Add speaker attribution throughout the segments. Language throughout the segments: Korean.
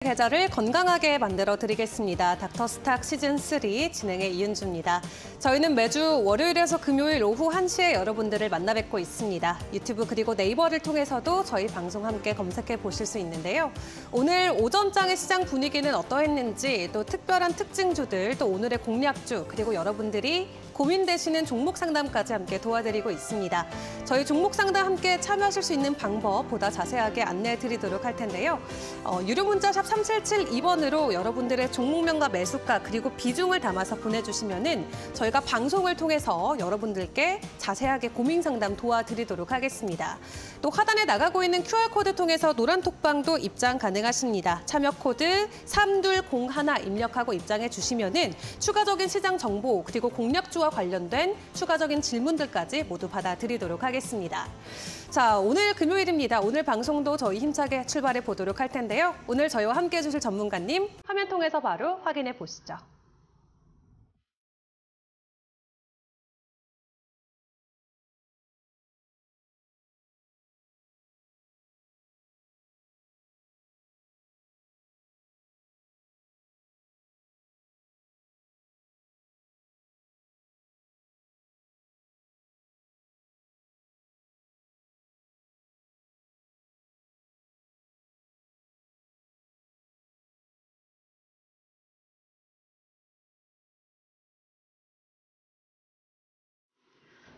Speaker 1: 계절을 건강하게 만들어 드리겠습니다. 닥터스탁 시즌3 진행의 이은주입니다. 저희는 매주 월요일에서 금요일 오후 1시에 여러분들을 만나 뵙고 있습니다. 유튜브 그리고 네이버를 통해서도 저희 방송 함께 검색해 보실 수 있는데요. 오늘 오전장의 시장 분위기는 어떠했는지, 또 특별한 특징주들, 또 오늘의 공략주, 그리고 여러분들이 고민되시는 종목 상담까지 함께 도와드리고 있습니다. 저희 종목 상담 함께 참여하실 수 있는 방법 보다 자세하게 안내해 드리도록 할 텐데요. 유료 문자 샵 3772번으로 여러분들의 종목명과 매수가 그리고 비중을 담아서 보내주시면은 저희가 방송을 통해서 여러분들께 자세하게 고민 상담 도와드리도록 하겠습니다. 또 하단에 나가고 있는 QR코드 통해서 노란톡방도 입장 가능하십니다. 참여 코드 3201 입력하고 입장해 주시면은 추가적인 시장 정보 그리고 공략주와 관련된 추가적인 질문들까지 모두 받아드리도록 하겠습니다. 자, 오늘 금요일입니다. 오늘 방송도 저희 힘차게 출발해 보도록 할 텐데요. 오늘 저희와 함께해 주실 전문가님 화면 통해서 바로 확인해 보시죠.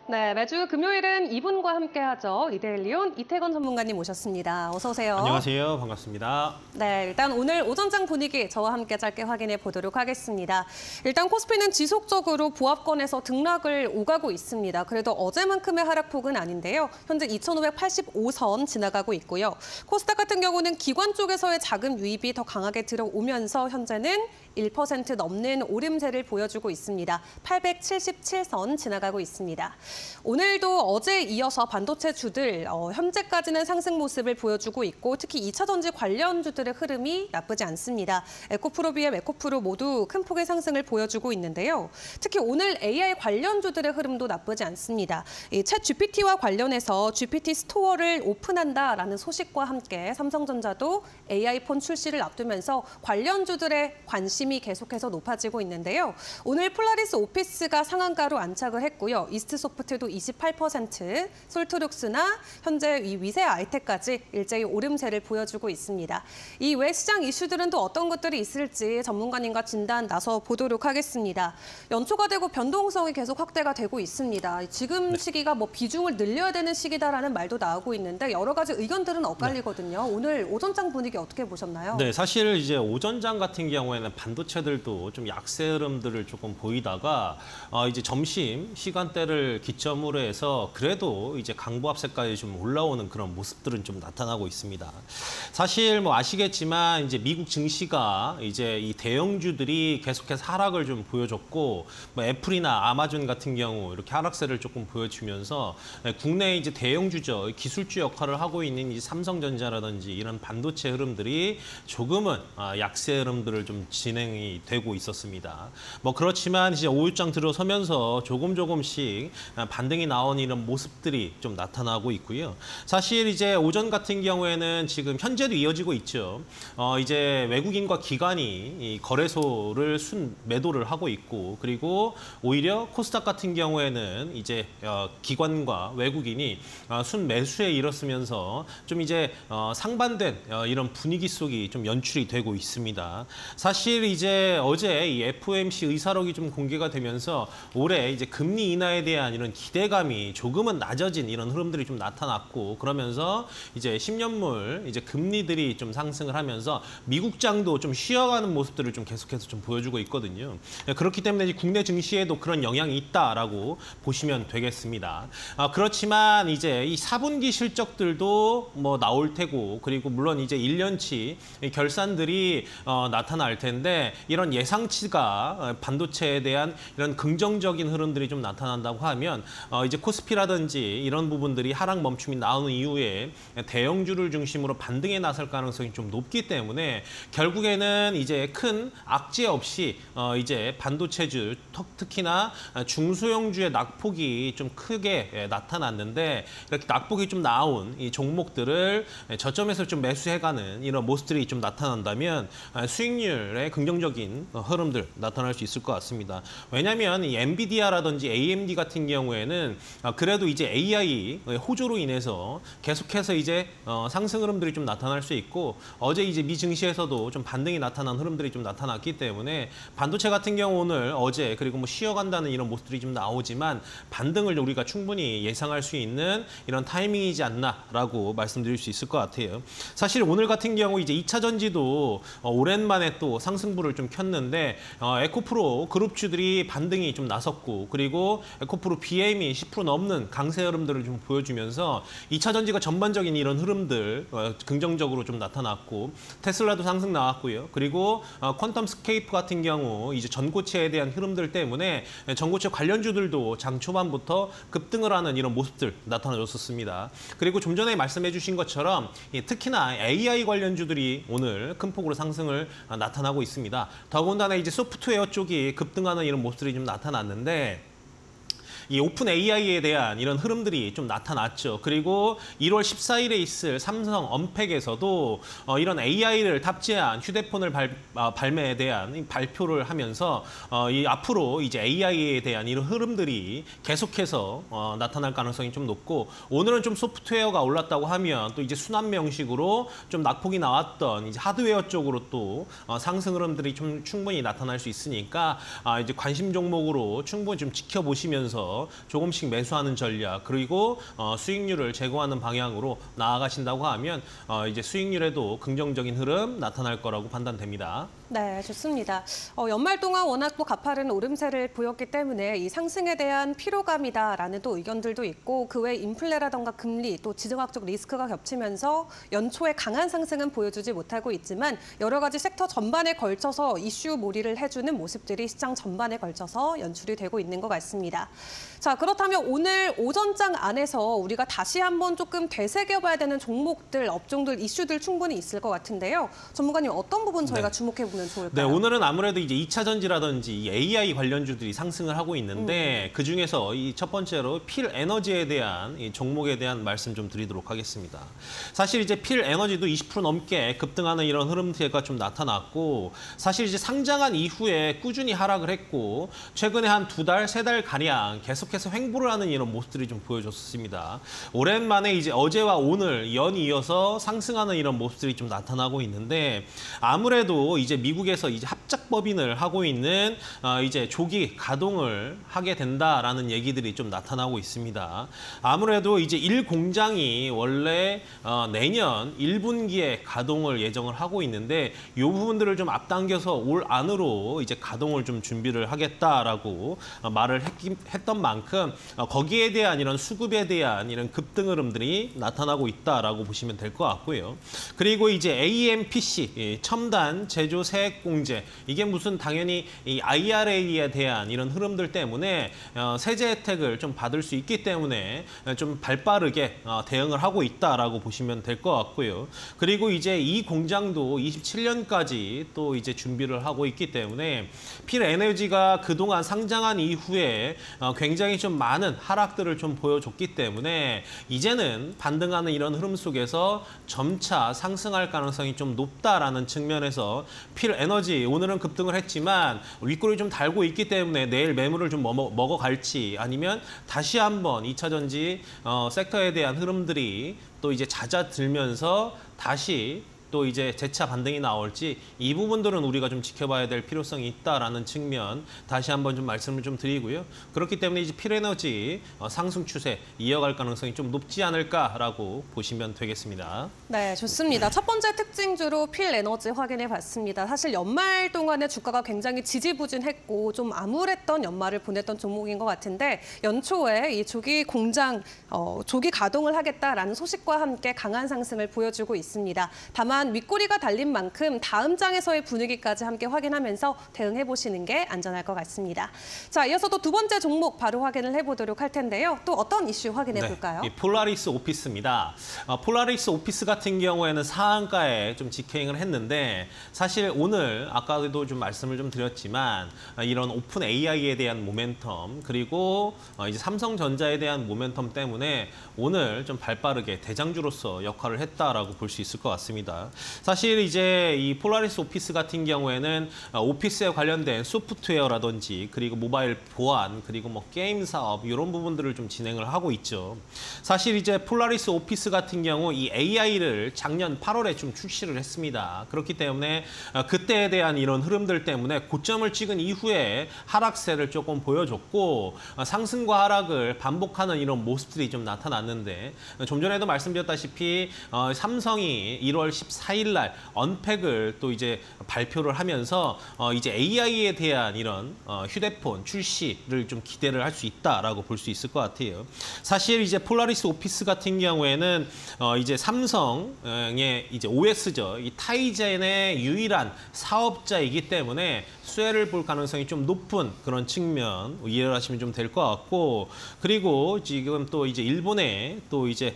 Speaker 1: 네, 매주 금요일은 이분과 함께하죠. 이데일리온 이태건 전문가님 모셨습니다. 어서 오세요.
Speaker 2: 안녕하세요. 반갑습니다.
Speaker 1: 네, 일단 오늘 오전장 분위기 저와 함께 짧게 확인해 보도록 하겠습니다. 일단 코스피는 지속적으로 보합권에서 등락을 오가고 있습니다. 그래도 어제만큼의 하락폭은 아닌데요. 현재 2,585선 지나가고 있고요. 코스닥 같은 경우는 기관 쪽에서의 자금 유입이 더 강하게 들어오면서 현재는 1% 넘는 오름세를 보여주고 있습니다. 877선 지나가고 있습니다. 오늘도 어제에 이어서 반도체 주들 현재까지는 상승 모습을 보여주고 있고 특히 2차 전지 관련주들의 흐름이 나쁘지 않습니다. 에코프로, BM, 에코프로 모두 큰 폭의 상승을 보여주고 있는데요. 특히 오늘 AI 관련주들의 흐름도 나쁘지 않습니다. 챗 GPT와 관련해서 GPT 스토어를 오픈한다라는 소식과 함께 삼성전자도 AI 폰 출시를 앞두면서 관련주들의 관심이 계속해서 높아지고 있는데요. 오늘 폴라리스 오피스가 상한가로 안착을 했고요. 이스트소프트도 28%, 솔트룩스나 현재 이 위세 아이텍까지 일제히 오름세를 보여주고 있습니다. 이 외 시장 이슈들은 또 어떤 것들이 있을지 전문가님과 진단 나서 보도록 하겠습니다. 연초가 되고 변동성이 계속 확대가 되고 있습니다. 지금 시기가 뭐 비중을 늘려야 되는 시기다라는 말도 나오고 있는데 여러 가지 의견들은 엇갈리거든요. 오늘 오전장 분위기 어떻게 보셨나요?
Speaker 2: 네, 사실 이제 오전장 같은 경우에는 반도체들도 좀 약세 흐름들을 조금 보이다가 이제 점심 시간대를 기점으로 해서 그래도 이제 강보합세까지 좀 올라오는 그런 모습들은 좀 나타나고 있습니다. 사실 뭐 아시겠지만 이제 미국 증시가 이제 이 대형주들이 계속해서 하락을 좀 보여줬고 뭐 애플이나 아마존 같은 경우 이렇게 하락세를 조금 보여주면서 국내 이제 대형주죠, 기술주 역할을 하고 있는 이 삼성전자라든지 이런 반도체 흐름들이 조금은 약세 흐름들을 좀 진행이 되고 있었습니다. 뭐 그렇지만 이제 오후장 들어서면서 조금씩 반등이 나온 이런 모습들이 좀 나타나고 있고요. 사실 이제 오전 같은 경우에는 지금 현재도 이어지고 있죠. 이제 외국인과 기관이 이 거래소를 순 매도를 하고 있고 그리고 오히려 코스닥 같은 경우에는 이제 기관과 외국인이 순 매수에 이르렀으면서 좀 이제 상반된 이런 분위기 속이 좀 연출이 되고 있습니다. 사실 이제 어제 이 FOMC 의사록이 좀 공개가 되면서 올해 이제 금리 인하에 대한 이런 기대감이 조금은 낮아진 이런 흐름들이 좀 나타났고 그러면서 이제 10년물 이제 금리들이 좀 상승을 하면서 미국장도 좀 쉬어가는 모습들을 좀 계속해서 좀 보여주고 있거든요. 그렇기 때문에 이제 국내 증시에도 그런 영향이 있다라고 보시면 되겠습니다. 그렇지만 이제 이 4분기 실적들도 뭐 나올 테고 그리고 물론 이제 1년치 결산들이 나타날 텐데 이런 예상치가 반도체에 대한 이런 긍정적인 흐름들이 좀 나타난다고 하면 보면 이제 코스피라든지 이런 부분들이 하락 멈춤이 나오는 이후에 대형주를 중심으로 반등에 나설 가능성이 좀 높기 때문에 결국에는 이제 큰 악재 없이 이제 반도체주 특히나 중소형주의 낙폭이 좀 크게 나타났는데 이렇게 낙폭이 좀 나온 이 종목들을 저점에서 좀 매수해가는 이런 모습들이 좀 나타난다면 수익률에 긍정적인 흐름들 나타날 수 있을 것 같습니다. 왜냐하면 이 엔비디아라든지 AMD 같은 경우에는 그래도 이제 AI 호조로 인해서 계속해서 이제 상승 흐름들이 좀 나타날 수 있고 어제 이제 미 증시에서도 좀 반등이 나타난 흐름들이 좀 나타났기 때문에 반도체 같은 경우 오늘 어제 그리고 뭐 쉬어간다는 이런 모습들이 좀 나오지만 반등을 우리가 충분히 예상할 수 있는 이런 타이밍이지 않나라고 말씀드릴 수 있을 것 같아요. 사실 오늘 같은 경우 이제 2차 전지도 오랜만에 또 상승부를 좀 켰는데 에코프로 그룹주들이 반등이 좀 나섰고 그리고 에코프로 BM이 10% 넘는 강세 흐름들을 좀 보여주면서 2차 전지가 전반적인 이런 흐름들 긍정적으로 좀 나타났고 테슬라도 상승 나왔고요. 그리고 퀀텀 스케이프 같은 경우 이제 전고체에 대한 흐름들 때문에 전고체 관련주들도 장 초반부터 급등을 하는 이런 모습들 나타나줬었습니다. 그리고 좀 전에 말씀해 주신 것처럼 특히나 AI 관련주들이 오늘 큰 폭으로 상승을 나타나고 있습니다. 더군다나 이제 소프트웨어 쪽이 급등하는 이런 모습들이 좀 나타났는데 이 오픈 AI에 대한 이런 흐름들이 좀 나타났죠. 그리고 1월 14일에 있을 삼성 언팩에서도 이런 AI를 탑재한 휴대폰을 발매에 대한 발표를 하면서 이 앞으로 이제 AI에 대한 이런 흐름들이 계속해서 나타날 가능성이 좀 높고 오늘은 좀 소프트웨어가 올랐다고 하면 또 이제 순환매 형식으로 좀 낙폭이 나왔던 이제 하드웨어 쪽으로 또 상승 흐름들이 좀 충분히 나타날 수 있으니까 이제 관심 종목으로 충분히 좀 지켜보시면서 조금씩 매수하는 전략 그리고 수익률을 제고하는 방향으로 나아가신다고 하면 이제 수익률에도 긍정적인 흐름 나타날 거라고 판단됩니다.
Speaker 1: 네, 좋습니다. 연말 동안 워낙 또 가파른 오름세를 보였기 때문에 이 상승에 대한 피로감이다라는 또 의견들도 있고 그 외 인플레라던가 금리 또 지정학적 리스크가 겹치면서 연초에 강한 상승은 보여주지 못하고 있지만 여러 가지 섹터 전반에 걸쳐서 이슈 몰이를 해주는 모습들이 시장 전반에 걸쳐서 연출이 되고 있는 것 같습니다. 자, 그렇다면 오늘 오전장 안에서 우리가 다시 한번 조금 되새겨봐야 되는 종목들, 업종들, 이슈들 충분히 있을 것 같은데요. 전문가님 어떤 부분 저희가 주목해보면 좋을까요?
Speaker 2: 네, 오늘은 아무래도 이제 2차 전지라든지 이 AI 관련주들이 상승을 하고 있는데 그중에서 이 첫 번째로 필 에너지에 대한 이 종목에 대한 말씀 좀 드리도록 하겠습니다. 사실 이제 필 에너지도 20% 넘게 급등하는 이런 흐름세가 좀 나타났고 사실 이제 상장한 이후에 꾸준히 하락을 했고 최근에 한 2달, 3달 가량 계속해서 횡보를 하는 이런 모습들이 좀 보여줬습니다. 오랜만에 이제 어제와 오늘 연이어서 상승하는 이런 모습들이 좀 나타나고 있는데 아무래도 이제 미국에서 이제 합작법인을 하고 있는 이제 조기 가동을 하게 된다라는 얘기들이 좀 나타나고 있습니다. 아무래도 이제 1공장이 원래 내년 1분기에 가동을 예정을 하고 있는데 이 부분들을 좀 앞당겨서 올 안으로 이제 가동을 좀 준비를 하겠다라고 말을 했던 만큼 거기에 대한 이런 수급에 대한 이런 급등 흐름들이 나타나고 있다라고 보시면 될 것 같고요. 그리고 이제 AMPC 첨단 제조 세액 공제 이게 무슨 당연히 이 IRA에 대한 이런 흐름들 때문에 세제 혜택을 좀 받을 수 있기 때문에 좀 발빠르게 대응을 하고 있다라고 보시면 될 것 같고요. 그리고 이제 이 공장도 27년까지 또 이제 준비를 하고 있기 때문에 필 에너지가 그동안 상장한 이후에 굉장히 좀 많은 하락들을 좀 보여줬기 때문에 이제는 반등하는 이런 흐름 속에서 점차 상승할 가능성이 좀 높다라는 측면에서 필 에너지 오늘은 급등을 했지만 윗골이 좀 달고 있기 때문에 내일 매물을 좀 먹어갈지 아니면 다시 한번 2차 전지 섹터에 대한 흐름들이 또 이제 잦아들면서 다시 또 이제 재차 반등이 나올지 이 부분들은 우리가 좀 지켜봐야 될 필요성이 있다라는 측면 다시 한번 좀 말씀을 좀 드리고요. 그렇기 때문에 이제 필에너지 상승 추세 이어갈 가능성이 좀 높지 않을까라고 보시면 되겠습니다.
Speaker 1: 네, 좋습니다. 첫 번째 특징주로 필에너지 확인해 봤습니다. 사실 연말 동안에 주가가 굉장히 지지부진했고 좀 암울했던 연말을 보냈던 종목인 것 같은데 연초에 이 조기 공장 조기 가동을 하겠다라는 소식과 함께 강한 상승을 보여주고 있습니다. 다만 하지만 윗꼬리가 달린 만큼 다음 장에서의 분위기까지 함께 확인하면서 대응해보시는 게 안전할 것 같습니다. 자, 이어서 또 두 번째 종목 바로 확인을 해보도록 할 텐데요. 또 어떤 이슈 확인해볼까요?
Speaker 2: 네, 이 폴라리스 오피스입니다. 폴라리스 오피스 같은 경우에는 상한가에 좀 직행을 했는데 사실 오늘 아까도 좀 말씀을 좀 드렸지만 이런 오픈 AI에 대한 모멘텀 그리고 이제 삼성전자에 대한 모멘텀 때문에 오늘 좀 발빠르게 대장주로서 역할을 했다라고 볼 수 있을 것 같습니다. 사실 이제 이 폴라리스 오피스 같은 경우에는 오피스에 관련된 소프트웨어라든지 그리고 모바일 보안 그리고 뭐 게임 사업 이런 부분들을 좀 진행을 하고 있죠. 사실 이제 폴라리스 오피스 같은 경우 이 AI를 작년 8월에 좀 출시를 했습니다. 그렇기 때문에 그때에 대한 이런 흐름들 때문에 고점을 찍은 이후에 하락세를 조금 보여줬고 상승과 하락을 반복하는 이런 모습들이 좀 나타났는데 좀 전에도 말씀드렸다시피 삼성이 1월 14일 날 언팩을 또 이제 발표를 하면서 이제 AI에 대한 이런 휴대폰 출시를 좀 기대를 할 수 있다라고 볼 수 있을 것 같아요. 사실 이제 폴라리스 오피스 같은 경우에는 이제 삼성의 이제 OS죠. 이 타이젠의 유일한 사업자이기 때문에 수혜를 볼 가능성이 좀 높은 그런 측면 이해를 하시면 좀 될 것 같고 그리고 지금 또 이제 일본에 또 이제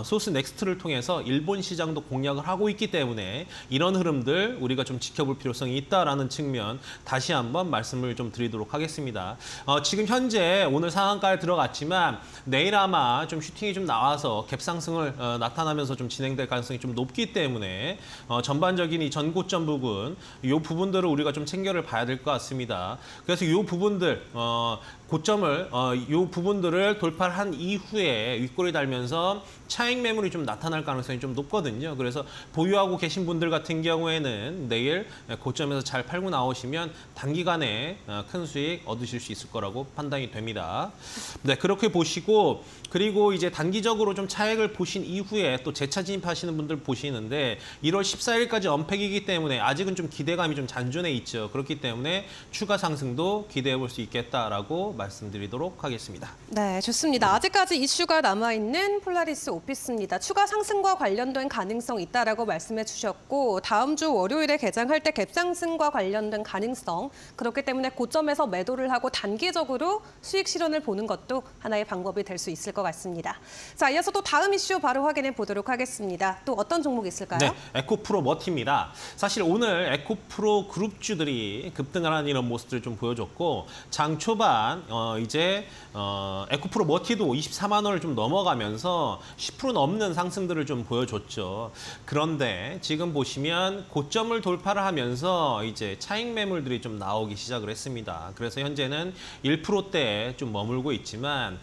Speaker 2: 소스 넥스트를 통해서 일본 시장도 공략을 하고 있기 때문에 이런 흐름들 우리가 좀 지켜볼 필요성이 있다라는 측면 다시 한번 말씀을 좀 드리도록 하겠습니다. 지금 현재 오늘 상한가에 들어갔지만 내일 아마 좀 슈팅이 좀 나와서 갭 상승을 나타나면서 좀 진행될 가능성이 좀 높기 때문에 전반적인 이 전고점 부분 이 부분들을 우리가 좀 챙겨를 봐야 될 것 같습니다. 그래서 이 부분들 고점을 이 부분들을 돌파한 이후에 윗골이 달면서 차익 매물이 좀 나타날 가능성이 좀 높거든요. 그래서 보유하고 계신 분들 같은 경우에는 내일 고점에서 잘 팔고 나오시면 단기간에 큰 수익 얻으실 수 있을 거라고 판단이 됩니다. 네, 그렇게 보시고 그리고 이제 단기적으로 좀 차익을 보신 이후에 또 재차 진입하시는 분들 보시는데 1월 14일까지 언팩이기 때문에 아직은 좀 기대감이 좀 잔존해 있죠. 그렇기 때문에 추가 상승도 기대해 볼 수 있겠다라고 말씀드리도록 하겠습니다.
Speaker 1: 네, 좋습니다. 아직까지 이슈가 남아있는 폴라리스 오피스입니다. 추가 상승과 관련된 가능성 있다라고 말씀해 주셨고 다음 주 월요일에 개장할 때 갭 상승과 관련된 가능성 그렇기 때문에 고점에서 매도를 하고 단기적으로 수익 실현을 보는 것도 하나의 방법이 될 수 있을 것 같습니다. 자, 이어서 또 다음 이슈 바로 확인해 보도록 하겠습니다. 또 어떤 종목이 있을까요?
Speaker 2: 네, 에코프로 머티입니다. 사실 오늘 에코프로 그룹주들이 급등을 하는 이런 모습들을 좀 보여줬고 장 초반 이제 에코프로 머티도 24만 원을 좀 넘어가면서 10% 넘는 상승들을 좀 보여줬죠. 그런데 지금 보시면 고점을 돌파를 하면서 이제 차익 매물들이 좀 나오기 시작을 했습니다. 그래서 현재는 1%대에 좀 머물고 있지만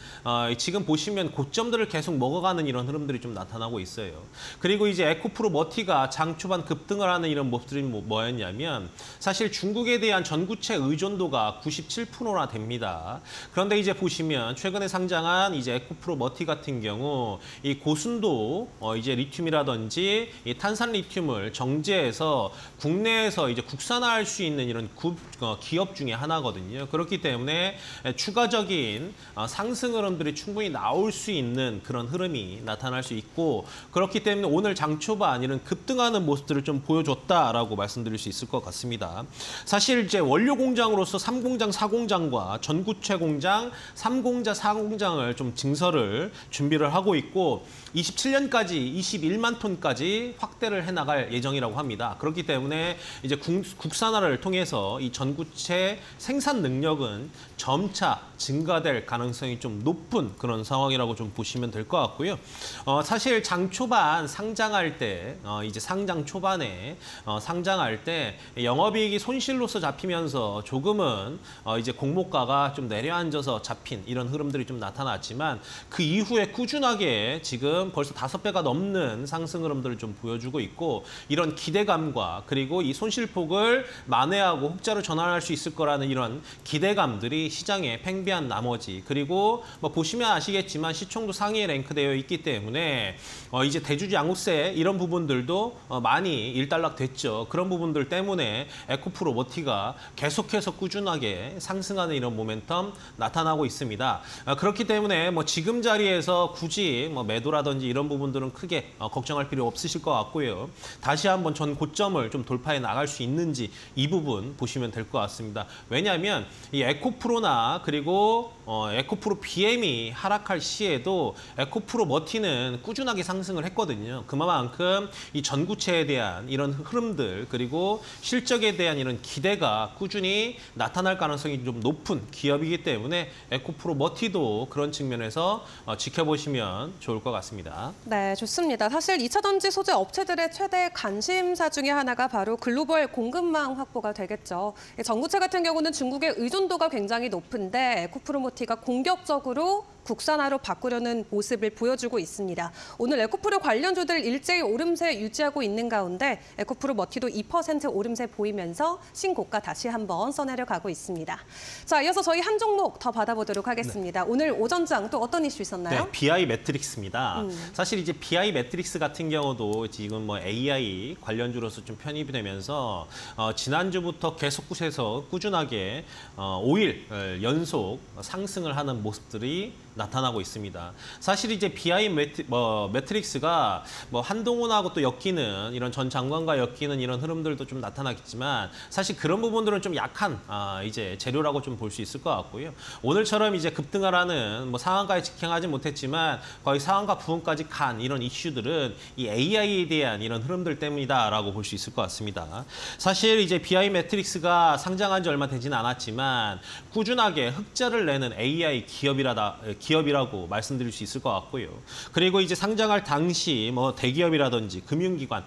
Speaker 2: 지금 보시면 고점들을 계속 먹어가는 이런 흐름들이 좀 나타나고 있어요. 그리고 이제 에코프로 머티가 장 초반 급등을 하는 이런 모습들이 뭐였냐면 사실 중국에 대한 전구체 의존도가 97%나 됩니다. 그런데 이제 보시면 최근에 상장한 이제 에코프로 머티 같은 경우 이 고순도 이제 리튬이라든지 이 탄산 리튬을 정제해서 국내에서 이제 국산화할 수 있는 이런 기업 중에 하나거든요. 그렇기 때문에 추가적인 상승 흐름들이 충분히 나올 수 있는 그런 흐름이 나타날 수 있고 그렇기 때문에 오늘 장 초반 이런 급등하는 모습들을 좀 보여줬다라고 말씀드릴 수 있을 것 같습니다. 사실 이제 원료 공장으로서 3공장, 4공장과 전구체 공장, 3공자, 4공장을 좀 증설을 준비를 하고 있고 27년까지 21만 톤까지 확대를 해나갈 예정이라고 합니다. 그렇기 때문에 이제 국산화를 통해서 이 전구체 생산 능력은 점차 증가될 가능성이 좀 높은 그런 상황이라고 좀 보시면 될 것 같고요. 사실 장 초반 상장할 때 이제 상장 초반에 상장할 때 영업이익이 손실로서 잡히면서 조금은 이제 공모가가 좀 내려앉아서 잡힌 이런 흐름들이 좀 나타났지만 그 이후에 꾸준하게 지금 벌써 5배가 넘는 상승 흐름들을 좀 보여주고 있고 이런 기대감과 그리고 이 손실폭을 만회하고 흑자로 전환할 수 있을 거라는 이런 기대감들이 시장에 팽배한 나머지 그리고 뭐 보시면 아시겠지만 시총도 상위에 랭크되어 있기 때문에 이제 대주주 양극세 이런 부분들도 많이 일단락됐죠. 그런 부분들 때문에 에코프로 머티가 계속해서 꾸준하게 상승하는 이런 모멘텀 것처럼 나타나고 있습니다. 그렇기 때문에 뭐 지금 자리에서 굳이 뭐 매도라든지 이런 부분들은 크게 걱정할 필요 없으실 것 같고요. 다시 한번 전 고점을 좀 돌파해 나갈 수 있는지 이 부분 보시면 될 것 같습니다. 왜냐하면 이 에코프로나 그리고 에코프로 BM이 하락할 시에도 에코프로 머티는 꾸준하게 상승을 했거든요. 그만큼 이 전구체에 대한 이런 흐름들 그리고 실적에 대한 이런 기대가 꾸준히 나타날 가능성이 좀 높은 기업이기 때문에 에코프로 머티도 그런 측면에서 지켜보시면 좋을 것 같습니다.
Speaker 1: 네, 좋습니다. 사실 2차 전지 소재 업체들의 최대 관심사 중에 하나가 바로 글로벌 공급망 확보가 되겠죠. 전구체 같은 경우는 중국의 의존도가 굉장히 높은데 에코프로모티가 공격적으로 국산화로 바꾸려는 모습을 보여주고 있습니다. 오늘 에코프로 관련주들 일제히 오름세 유지하고 있는 가운데 에코프로 머티도 2% 오름세 보이면서 신고가 다시 한번 써내려가고 있습니다. 자, 이어서 저희 한 종목 더 받아보도록 하겠습니다. 네. 오늘 오전장 또 어떤 이슈 있었나요?
Speaker 2: 네, BI 매트릭스입니다. 사실 이제 BI 매트릭스 같은 경우도 지금 뭐 AI 관련주로서 좀 편입이 되면서 지난주부터 계속해서 꾸준하게 5일 연속 상승을 하는 모습들이 나타나고 있습니다. 사실 이제 BI 매트릭스가 뭐 한동훈하고 또 엮이는 이런 전 장관과 엮이는 이런 흐름들도 좀 나타나겠지만 사실 그런 부분들은 좀 약한 이제 재료라고 좀 볼 수 있을 것 같고요. 오늘처럼 이제 급등하라는 뭐 상한가에 직행하지 못했지만 거의 상한가 부근까지 간 이런 이슈들은 이 AI에 대한 이런 흐름들 때문이다라고 볼 수 있을 것 같습니다. 사실 이제 BI 매트릭스가 상장한 지 얼마 되지는 않았지만 꾸준하게 흑자를 내는 AI 기업이라고 말씀드릴 수 있을 것 같고요. 그리고 이제 상장할 당시 뭐 대기업이라든지 금융기관,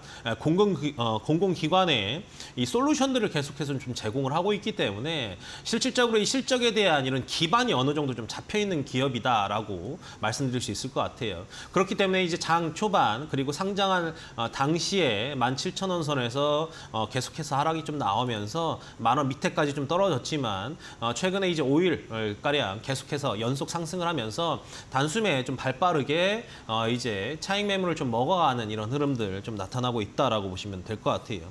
Speaker 2: 공공기관에 이 솔루션들을 계속해서 좀 제공을 하고 있기 때문에 실질적으로 이 실적에 대한 이런 기반이 어느 정도 좀 잡혀 있는 기업이다라고 말씀드릴 수 있을 것 같아요. 그렇기 때문에 이제 장 초반 그리고 상장한 당시에 17,000원 선에서 계속해서 하락이 좀 나오면서 10,000원 밑에까지 좀 떨어졌지만 최근에 이제 5일 가량 계속해서 연속 상승을 하면서 단숨에 좀 발빠르게 이제 차익 매물을 좀 먹어가는 이런 흐름들 좀 나타나고 있다라고 보시면 될 것 같아요.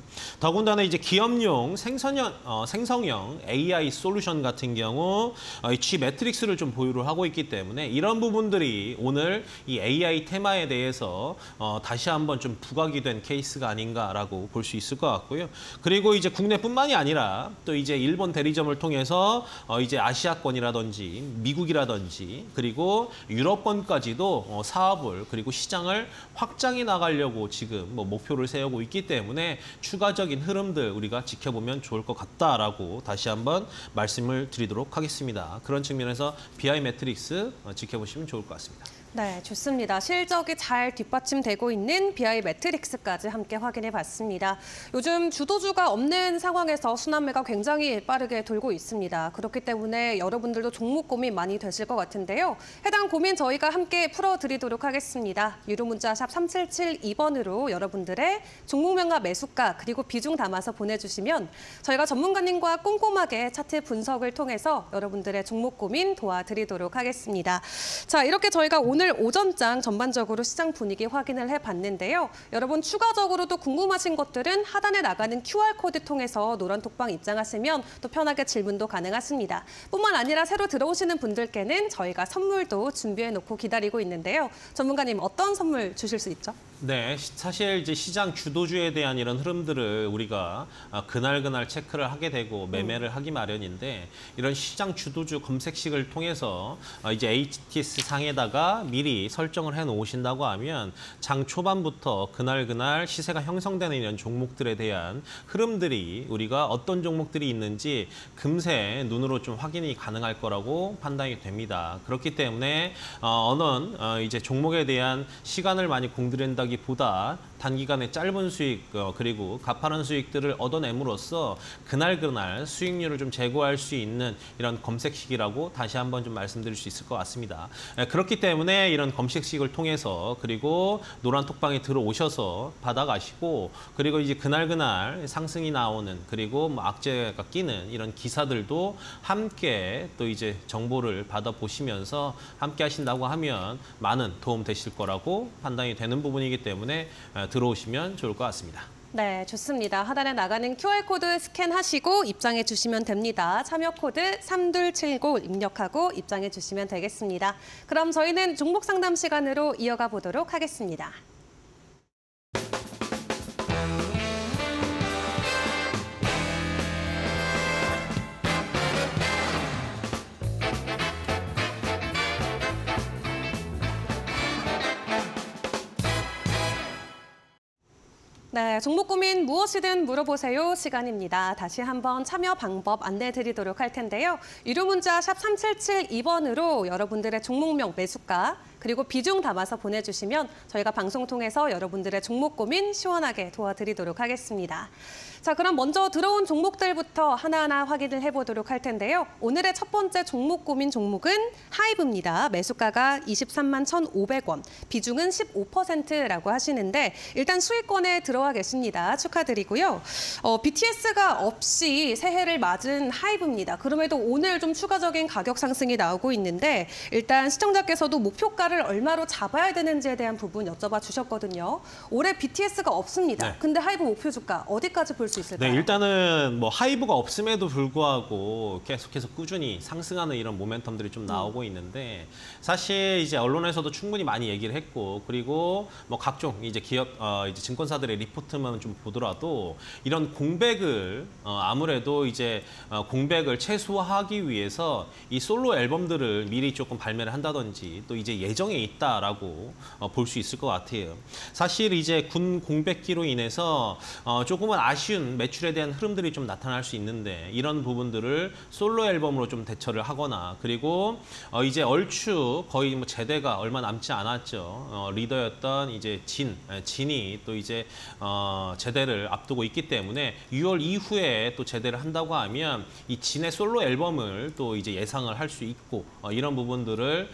Speaker 2: 더군다나 이제 기업용 생성형 AI 솔루션 같은 경우 G 매트릭스를 좀 보유를 하고 있기 때문에 이런 부분들이 오늘 이 AI 테마에 대해서 다시 한번 좀 부각이 된 케이스가 아닌가라고 볼 수 있을 것 같고요. 그리고 이제 국내뿐만이 아니라 또 이제 일본 대리점을 통해서 이제 아시아권이라든지 미국이라든지 그리고 유럽권까지도 사업을 그리고 시장을 확장해 나가려고 지금 뭐 목표를 세우고 있기 때문에 추가적인 흐름들 우리가 지켜보면 좋을 것 같다라고 다시 한번 말씀을 드리도록 하겠습니다. 그런 측면에서 BI 매트릭스 지켜보시면 좋을 것 같습니다.
Speaker 1: 네, 좋습니다. 실적이 잘 뒷받침되고 있는 BI 매트릭스까지 함께 확인해 봤습니다. 요즘 주도주가 없는 상황에서 순환매가 굉장히 빠르게 돌고 있습니다. 그렇기 때문에 여러분들도 종목 고민 많이 되실 것 같은데요. 해당 고민 저희가 함께 풀어드리도록 하겠습니다. 유료 문자 샵 3772번으로 여러분들의 종목명과 매수가 그리고 비중 담아서 보내주시면 저희가 전문가님과 꼼꼼하게 차트 분석을 통해서 여러분들의 종목 고민 도와드리도록 하겠습니다. 자, 이렇게 저희가 오늘 오전장 전반적으로 시장 분위기 확인을 해봤는데요. 여러분 추가적으로도 궁금하신 것들은 하단에 나가는 QR코드 통해서 노란톡방 입장하시면 또 편하게 질문도 가능하십니다. 뿐만 아니라 새로 들어오시는 분들께는 저희가 선물도 준비해놓고 기다리고 있는데요. 전문가님 어떤 선물 주실 수 있죠?
Speaker 2: 네, 사실 이제 시장 주도주에 대한 이런 흐름들을 우리가 그날 체크를 하게 되고 매매를 하기 마련인데 이런 시장 주도주 검색식을 통해서 이제 HTS 상에다가 미리 설정을 해 놓으신다고 하면 장 초반부터 그날 시세가 형성되는 이런 종목들에 대한 흐름들이 우리가 어떤 종목들이 있는지 금세 눈으로 좀 확인이 가능할 거라고 판단이 됩니다. 그렇기 때문에 어느 이제 종목에 대한 시간을 많이 공들인다기보다 단기간에 짧은 수익 그리고 가파른 수익들을 얻어냄으로써 그날 수익률을 좀 제고할 수 있는 이런 검색식이라고 다시 한번 좀 말씀드릴 수 있을 것 같습니다. 그렇기 때문에 이런 검색식을 통해서 그리고 노란 톡방에 들어오셔서 받아가시고 그리고 이제 그날 상승이 나오는 그리고 뭐 악재가 끼는 이런 기사들도 함께 또 이제 정보를 받아보시면서 함께 하신다고 하면 많은 도움 되실 거라고 판단이 되는 부분이기 때문에 들어오시면 좋을 것 같습니다.
Speaker 1: 네, 좋습니다. 하단에 나가는 QR코드 스캔하시고 입장해 주시면 됩니다. 참여 코드 3279 입력하고 입장해 주시면 되겠습니다. 그럼 저희는 종목 상담 시간으로 이어가 보도록 하겠습니다. 네, 종목 고민 무엇이든 물어보세요 시간입니다. 다시 한번 참여 방법 안내해 드리도록 할 텐데요. 유료 문자 샵 3772번으로 여러분들의 종목명 매수가 그리고 비중 담아서 보내주시면 저희가 방송 통해서 여러분들의 종목 고민 시원하게 도와드리도록 하겠습니다. 자, 그럼 먼저 들어온 종목들부터 하나하나 확인을 해보도록 할 텐데요. 오늘의 첫 번째 종목 고민 종목은 하이브입니다. 매수가가 23만 1,500원, 비중은 15%라고 하시는데 일단 수익권에 들어와 계십니다. 축하드리고요. BTS가 없이 새해를 맞은 하이브입니다. 그럼에도 오늘 좀 추가적인 가격 상승이 나오고 있는데 일단 시청자께서도 목표가를 얼마로 잡아야 되는지에 대한 부분 여쭤봐 주셨거든요. 올해 BTS가 없습니다.
Speaker 2: 네.
Speaker 1: 근데 하이브 목표 주가 어디까지 볼 수 있을까요?
Speaker 2: 네, 일단은 뭐 하이브가 없음에도 불구하고 계속해서 꾸준히 상승하는 이런 모멘텀들이 좀 나오고 있는데 사실 이제 언론에서도 충분히 많이 얘기를 했고 그리고 뭐 각종 이제 기업 이제 증권사들의 리포트만 좀 보더라도 이런 공백을 아무래도 이제 공백을 최소화하기 위해서 이 솔로 앨범들을 미리 조금 발매를 한다든지 또 이제 예정에 있다라고 볼 수 있을 것 같아요. 사실 이제 군 공백기로 인해서 조금은 아쉬운 매출에 대한 흐름들이 좀 나타날 수 있는데 이런 부분들을 솔로 앨범으로 좀 대처를 하거나 그리고 이제 얼추 거의 뭐 제대가 얼마 남지 않았죠. 리더였던 이제 진이 또 이제 제대를 앞두고 있기 때문에 6월 이후에 또 제대를 한다고 하면 이 진의 솔로 앨범을 또 이제 예상을 할 수 있고 이런 부분들을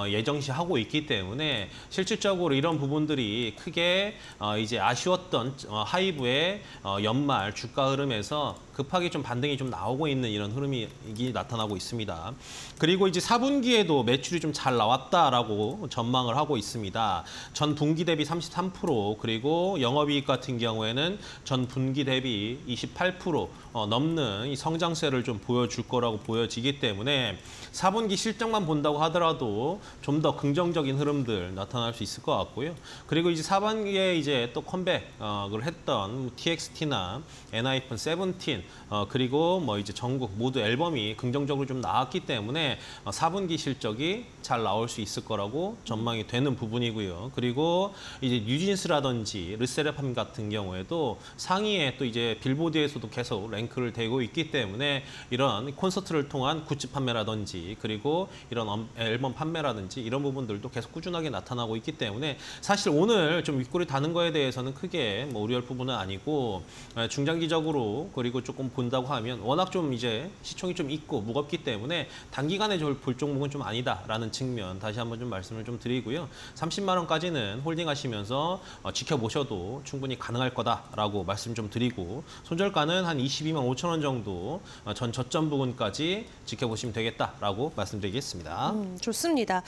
Speaker 2: 예정시하고 있기 때문에 실질적으로 이런 부분들이 크게 이제 아쉬웠던 하이브의 연말 주가 흐름에서 급하게 좀 반등이 좀 나오고 있는 이런 흐름이 나타나고 있습니다. 그리고 이제 4분기에도 매출이 좀 잘 나왔다라고 전망을 하고 있습니다. 전 분기 대비 33% 그리고 영업이익 같은 경우에는 전 분기 대비 28% 넘는 이 성장세를 좀 보여줄 거라고 보여지기 때문에 4분기 실적만 본다고 하더라도 좀 더 긍정적인 흐름들 나타날 수 있을 것 같고요. 그리고 이제 4분기에 이제 또 컴백을 했던 TXT나 엔하이픈 세븐틴 그리고 뭐 이제 전국 모두 앨범이 긍정적으로 좀 나왔기 때문에 4분기 실적이 잘 나올 수 있을 거라고 전망이 되는 부분이고요. 그리고 이제 뉴진스라든지 르세라핌 같은 경우에도 상위에 또 이제 빌보드에서도 계속 랭크를 대고 있기 때문에 이런 콘서트를 통한 굿즈 판매라든지 그리고 이런 앨범 판매라든지 이런 부분들도 계속 꾸준하게 나타나고 있기 때문에 사실 오늘 좀 윗골이 다는 거에 대해서는 크게 뭐 우려할 부분은 아니고 중장기적으로 그리고 조금 본다고 하면 워낙 좀 이제 시총이 좀 있고 무겁기 때문에 단기간에 볼 종목은 좀 아니다라는 측면 다시 한번 좀 말씀을 좀 드리고요. 30만 원까지는 홀딩하시면서 지켜보셔도 충분히 가능할 거다라고 말씀 좀 드리고 손절가는 한 22만 5천 원 정도 전 저점 부분까지 지켜보시면 되겠다라고 말씀드리겠습니다.
Speaker 1: 좋습니다.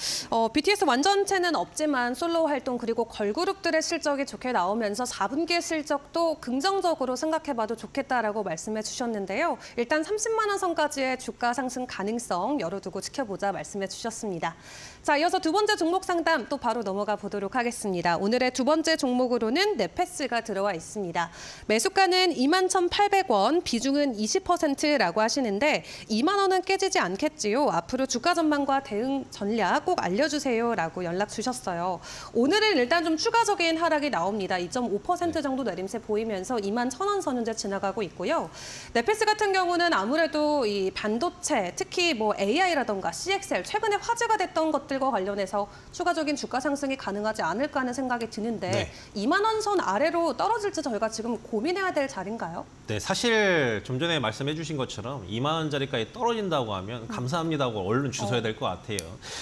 Speaker 1: BTS 완전체는 없지만 솔로 활동 그리고 걸그룹들의 실적이 좋게 나오면서 4분기 실적도 긍정적으로 생각해봐도 좋겠다라고 말씀해 주셨는데요. 일단 30만 원 선까지의 주가 상승 가능성 열어두고 지켜보자 말씀해 주셨습니다. 자, 이어서 두 번째 종목 상담 또 바로 넘어가 보도록 하겠습니다. 오늘의 두 번째 종목으로는 넷패스가 들어와 있습니다. 매수가는 21,800원, 비중은 20%라고 하시는데 2만 원은 깨지지 않겠지요. 앞으로 주가 전망과 대응 전략 꼭 알려주세요라고 연락 주셨어요. 오늘은 일단 좀 추가적인 하락이 나옵니다. 2.5% 정도 내림세 보이면서 21,000원 선 현재 지나가고 있고요. 넷패스 같은 경우는 아무래도 이 반도체, 특히 뭐 AI라던가 CXL 최근에 화제가 됐던 것들과 관련해서 추가적인 주가 상승이 가능하지 않을까 하는 생각이 드는데
Speaker 2: 네.
Speaker 1: 2만 원 선 아래로 떨어질지 저희가 지금 고민해야 될 자리인가요?
Speaker 2: 네, 사실 좀 전에 말씀해 주신 것처럼 2만 원짜리까지 떨어진다고 하면 감사합니다고 얼른 주셔야 될 것 같아요.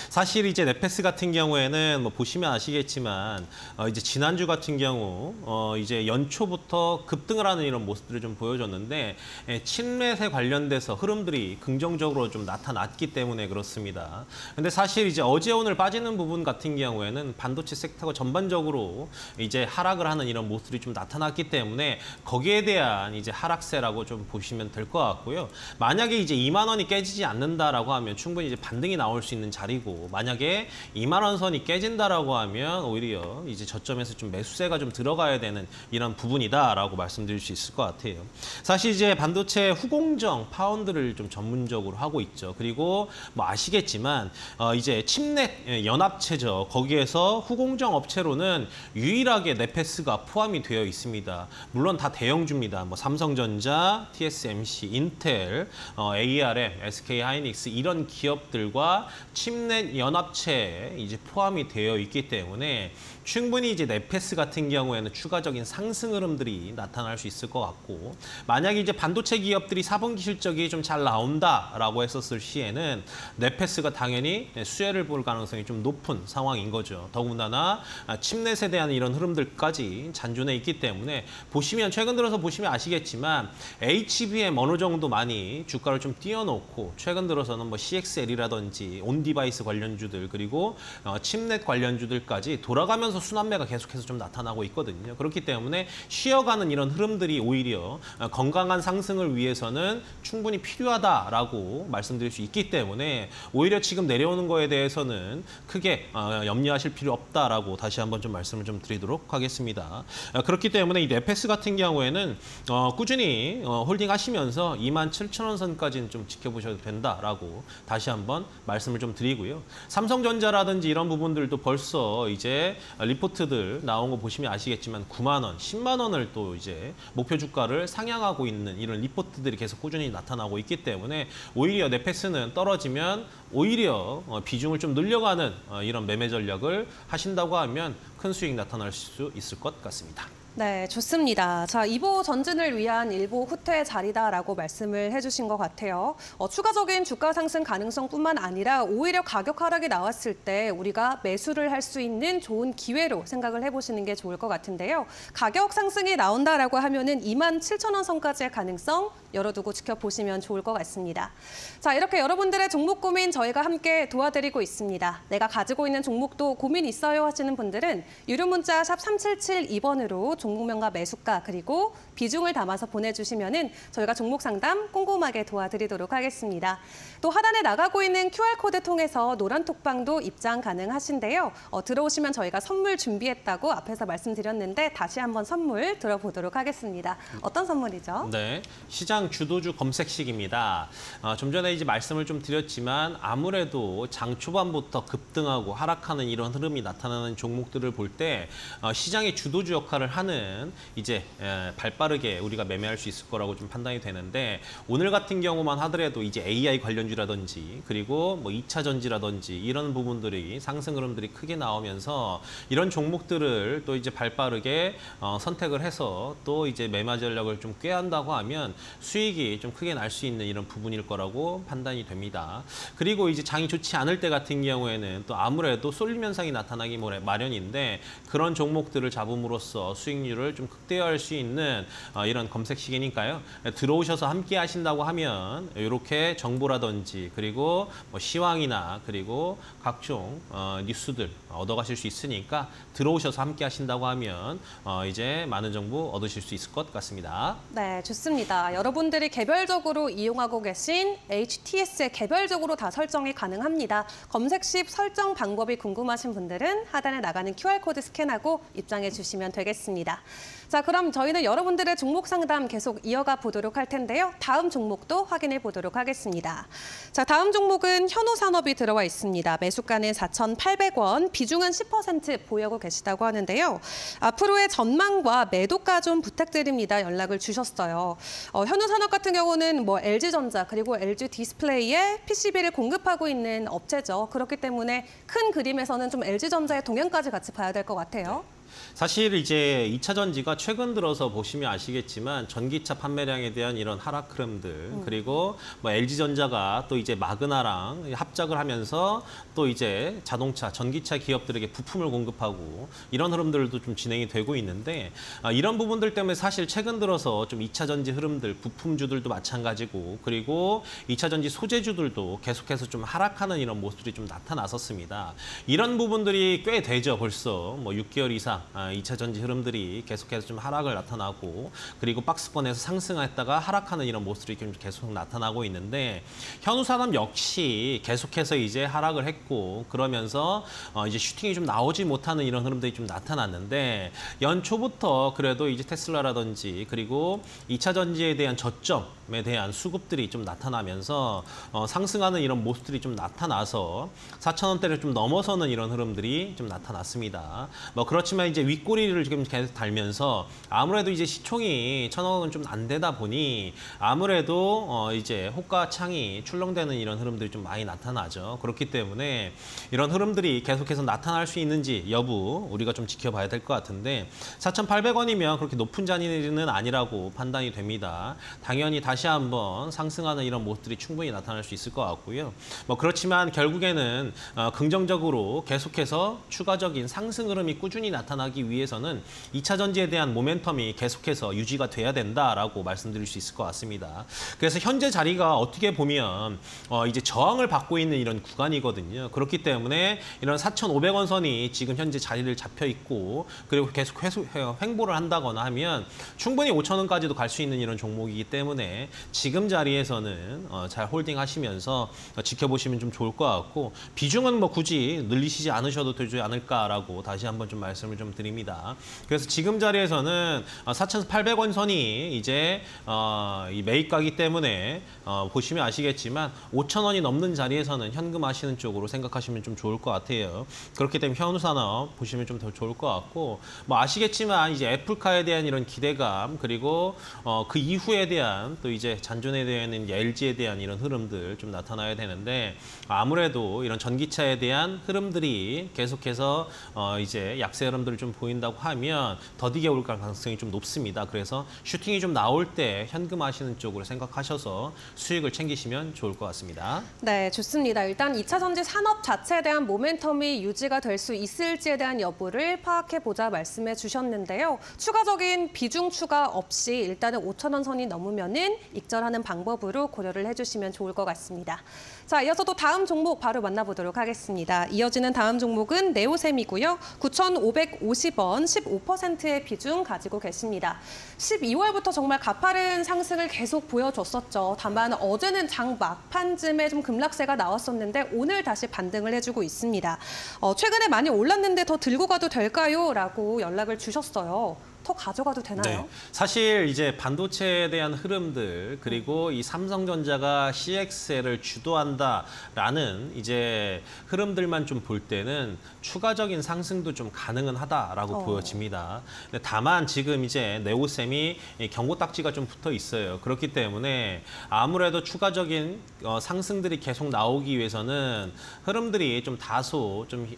Speaker 2: 사실 이제 넷패스 같은 같은 경우에는 뭐 보시면 아시겠지만 이제 지난주 같은 경우 이제 연초부터 급등을 하는 이런 모습들을 좀 보여줬는데 침넷에 관련돼서 흐름들이 긍정적으로 좀 나타났기 때문에 그렇습니다. 근데 사실 이제 어제 오늘 빠지는 부분 같은 경우에는 반도체 섹터가 전반적으로 이제 하락을 하는 이런 모습들이 좀 나타났기 때문에 거기에 대한 이제 하락세라고 좀 보시면 될 것 같고요. 만약에 이제 2만 원이 깨지지 않는다라고 하면 충분히 이제 반등이 나올 수 있는 자리고, 만약에 2만 원 선이 깨진다라고 하면 오히려 이제 저점에서 좀 매수세가 좀 들어가야 되는 이런 부분이다라고 말씀드릴 수 있을 것 같아요. 사실 이제 반도체 후공정 파운드를 좀 전문적으로 하고 있죠. 그리고 뭐 아시겠지만 이제 칩넷 연합체죠. 거기에서 후공정 업체로는 유일하게 네페스가 포함이 되어 있습니다. 물론 다 대형주입니다. 뭐 삼성전자, TSMC, 인텔, ARM, SK하이닉스 이런 기업들과 칩넷 연합체에 이제 포함이 되어 있기 때문에 충분히 이제 네페스 같은 경우에는 추가적인 상승 흐름들이 나타날 수 있을 것 같고, 만약에 이제 반도체 기업들이 4분기 실적이 좀 잘 나온다라고 했었을 시에는 네페스가 당연히 수혜를 볼 가능성이 좀 높은 상황인 거죠. 더군다나 칩넷에 대한 이런 흐름들까지 잔존해 있기 때문에 보시면 최근 들어서 보시면 아시겠지만 HBM 어느 정도 많이 주가를 좀 띄워놓고 최근 들어서는 뭐 CXL이라든지 온디바이스 관련주들 그리고 칩넷 관련주들까지 돌아가면서 순환매가 계속해서 좀 나타나고 있거든요. 그렇기 때문에 쉬어가는 이런 흐름들이 오히려 건강한 상승을 위해서는 충분히 필요하다라고 말씀드릴 수 있기 때문에 오히려 지금 내려오는 거에 대해서는 크게 염려하실 필요 없다라고 다시 한번 좀 말씀을 좀 드리도록 하겠습니다. 그렇기 때문에 이 네페스 같은 경우에는 꾸준히 홀딩하시면서 27,000원 선까지는 좀 지켜보셔도 된다라고 다시 한번 말씀을 좀 드리고요. 삼성전자라든지 이런 부분들도 벌써 이제 리포트들 나온 거 보시면 아시겠지만 9만 원, 10만 원을 또 이제 목표 주가를 상향하고 있는 이런 리포트들이 계속 꾸준히 나타나고 있기 때문에 오히려 네페스는 떨어지면 오히려 비중을 좀 늘려가는 이런 매매 전략을 하신다고 하면 큰 수익 나타날 수 있을 것 같습니다.
Speaker 1: 네, 좋습니다. 자, 2보 전진을 위한 1보 후퇴 자리다라고 말씀을 해주신 것 같아요. 추가적인 주가 상승 가능성뿐만 아니라 오히려 가격 하락이 나왔을 때 우리가 매수를 할 수 있는 좋은 기회로 생각을 해보시는 게 좋을 것 같은데요. 가격 상승이 나온다라고 하면은 27,000원 선까지의 가능성 열어두고 지켜보시면 좋을 것 같습니다. 자, 이렇게 여러분들의 종목 고민 저희가 함께 도와드리고 있습니다. 내가 가지고 있는 종목도 고민 있어요 하시는 분들은 유료 문자 샵 3772번으로 종목명과 매수가 그리고 비중을 담아서 보내주시면은 저희가 종목 상담 꼼꼼하게 도와드리도록 하겠습니다. 또 하단에 나가고 있는 QR코드 통해서 노란 톡방도 입장 가능하신데요. 들어오시면 저희가 선물 준비했다고 앞에서 말씀드렸는데 다시 한번 선물 들어보도록 하겠습니다. 어떤 선물이죠?
Speaker 2: 네, 시장 주도주 검색식입니다. 좀 전에 이제 말씀을 좀 드렸지만 아무래도 장 초반부터 급등하고 하락하는 이런 흐름이 나타나는 종목들을 볼 때 시장의 주도주 역할을 하는 이제 발빠르게 우리가 매매할 수 있을 거라고 좀 판단이 되는데, 오늘 같은 경우만 하더라도 이제 AI 관련주라든지 그리고 뭐 2차 전지라든지 이런 부분들이 상승 흐름들이 크게 나오면서 이런 종목들을 또 이제 발빠르게 선택을 해서 또 이제 매매 전략을 좀 꾀한다고 하면 수익이 좀 크게 날 수 있는 이런 부분일 거라고 판단이 됩니다. 그리고 이제 장이 좋지 않을 때 같은 경우에는 또 아무래도 쏠림 현상이 나타나기 마련인데, 그런 종목들을 잡음으로써 수익률을 좀 극대화할 수 있는 이런 검색 시기니까요. 들어오셔서 함께 하신다고 하면 이렇게 정보라든지 그리고 뭐 시황이나 그리고 각종 뉴스들 얻어가실 수 있으니까 들어오셔서 함께 하신다고 하면 이제 많은 정보 얻으실 수 있을 것 같습니다.
Speaker 1: 네, 좋습니다. 여러분들이 개별적으로 이용하고 계신 HTS에 개별적으로 다 설정이 가능합니다. 검색 시 설정 방법이 궁금하신 분들은 하단에 나가는 QR코드 스캔하고 입장해 주시면 되겠습니다. 자, 그럼 저희는 여러분들의 종목 상담 계속 이어가 보도록 할 텐데요. 다음 종목도 확인해 보도록 하겠습니다. 자, 다음 종목은 현우산업이 들어와 있습니다. 매수가는 4,800원, 비중은 10% 보유하고 계시다고 하는데요. 앞으로의 전망과 매도가 좀 부탁드립니다. 연락을 주셨어요. 현우산업 같은 경우는 뭐 LG전자 그리고 LG 디스플레이에 PCB를 공급하고 있는 업체죠. 그렇기 때문에 큰 그림에서는 좀 LG전자의 동향까지 같이 봐야 될 것 같아요.
Speaker 2: 사실 이제 2차 전지가 최근 들어서 보시면 아시겠지만 전기차 판매량에 대한 이런 하락 흐름들 그리고 뭐 LG전자가 또 이제 마그나랑 합작을 하면서 또 이제 자동차, 전기차 기업들에게 부품을 공급하고 이런 흐름들도 좀 진행이 되고 있는데 이런 부분들 때문에 사실 최근 들어서 좀 2차 전지 흐름들, 부품주들도 마찬가지고 그리고 2차 전지 소재주들도 계속해서 좀 하락하는 이런 모습들이 좀 나타났었습니다. 이런 부분들이 꽤 되죠. 벌써 뭐 6개월 이상 2차 전지 흐름들이 계속해서 좀 하락을 나타나고 그리고 박스권에서 상승했다가 하락하는 이런 모습들이 좀 계속 나타나고 있는데 현우산업 역시 계속해서 이제 하락을 했고 그러면서 이제 슈팅이 좀 나오지 못하는 이런 흐름들이 좀 나타났는데 연초부터 그래도 이제 테슬라라든지 그리고 2차 전지에 대한 저점에 대한 수급들이 좀 나타나면서 상승하는 이런 모습들이 좀 나타나서 4,000원대를 좀 넘어서는 이런 흐름들이 좀 나타났습니다. 뭐 그렇지만 이제 윗꼬리를 지금 계속 달면서 아무래도 이제 시총이 1,000원은 좀 안 되다 보니 아무래도 이제 호가창이 출렁대는 이런 흐름들이 좀 많이 나타나죠. 그렇기 때문에 이런 흐름들이 계속해서 나타날 수 있는지 여부 우리가 좀 지켜봐야 될 것 같은데 4,800원이면 그렇게 높은 자리는 아니라고 판단이 됩니다. 당연히 다시 한번 상승하는 이런 모습들이 충분히 나타날 수 있을 것 같고요. 뭐 그렇지만 결국에는 긍정적으로 계속해서 추가적인 상승 흐름이 꾸준히 나타나기 위해서는 2차 전지에 대한 모멘텀이 계속해서 유지가 돼야 된다라고 말씀드릴 수 있을 것 같습니다. 그래서 현재 자리가 어떻게 보면 이제 저항을 받고 있는 이런 구간이거든요. 그렇기 때문에 이런 4,500원 선이 지금 현재 자리를 잡혀 있고 그리고 계속 횡보를 한다거나 하면 충분히 5,000원까지도 갈 수 있는 이런 종목이기 때문에 지금 자리에서는 잘 홀딩하시면서 지켜보시면 좀 좋을 것 같고 비중은 뭐 굳이 늘리시지 않으셔도 되지 않을까라고 다시 한번 좀 말씀을 좀 드립니다. 그래서 지금 자리에서는 4,800원 선이 이제 이 매입가기 때문에 보시면 아시겠지만 5,000원이 넘는 자리에서는 현금하시는 쪽으로 생각하시면 좀 좋을 것 같아요. 그렇기 때문에 현우산업 보시면 좀 더 좋을 것 같고 뭐 아시겠지만 이제 애플카에 대한 이런 기대감 그리고 그 이후에 대한 또 이제 잔존에 대한 LG에 대한 이런 흐름들 좀 나타나야 되는데 아무래도 이런 전기차에 대한 흐름들이 계속해서 이제 약세 흐름들을 좀 보인다고 하면 더디게 올 가능성이 좀 높습니다. 그래서 슈팅이 좀 나올 때 현금하시는 쪽으로 생각하셔서 수익을 챙기시면 좋을 것 같습니다.
Speaker 1: 네, 좋습니다. 일단 2차 전지 산업 자체에 대한 모멘텀이 유지가 될 수 있을지에 대한 여부를 파악해보자 말씀해 주셨는데요. 추가적인 비중 추가 없이 일단은 5,000원 선이 넘으면은 익절하는 방법으로 고려를 해주시면 좋을 것 같습니다. 자, 이어서 또 다음 종목 바로 만나보도록 하겠습니다. 이어지는 다음 종목은 네오셈이고요. 9,550원, 15%의 비중 가지고 계십니다. 12월부터 정말 가파른 상승을 계속 보여줬었죠. 다만 어제는 장 막판쯤에 좀 급락세가 나왔었는데 오늘 다시 반등을 해주고 있습니다. 최근에 많이 올랐는데 더 들고 가도 될까요? 라고 연락을 주셨어요. 더 가져가도 되나요?
Speaker 2: 네. 사실 이제 반도체에 대한 흐름들 그리고 이 삼성전자가 CXL을 주도한다라는 이제 흐름들만 좀 볼 때는 추가적인 상승도 좀 가능은 하다라고 보여집니다. 근데 다만 지금 이제 네오셈이 경고 딱지가 좀 붙어 있어요. 그렇기 때문에 아무래도 추가적인 상승들이 계속 나오기 위해서는 흐름들이 좀 다소 좀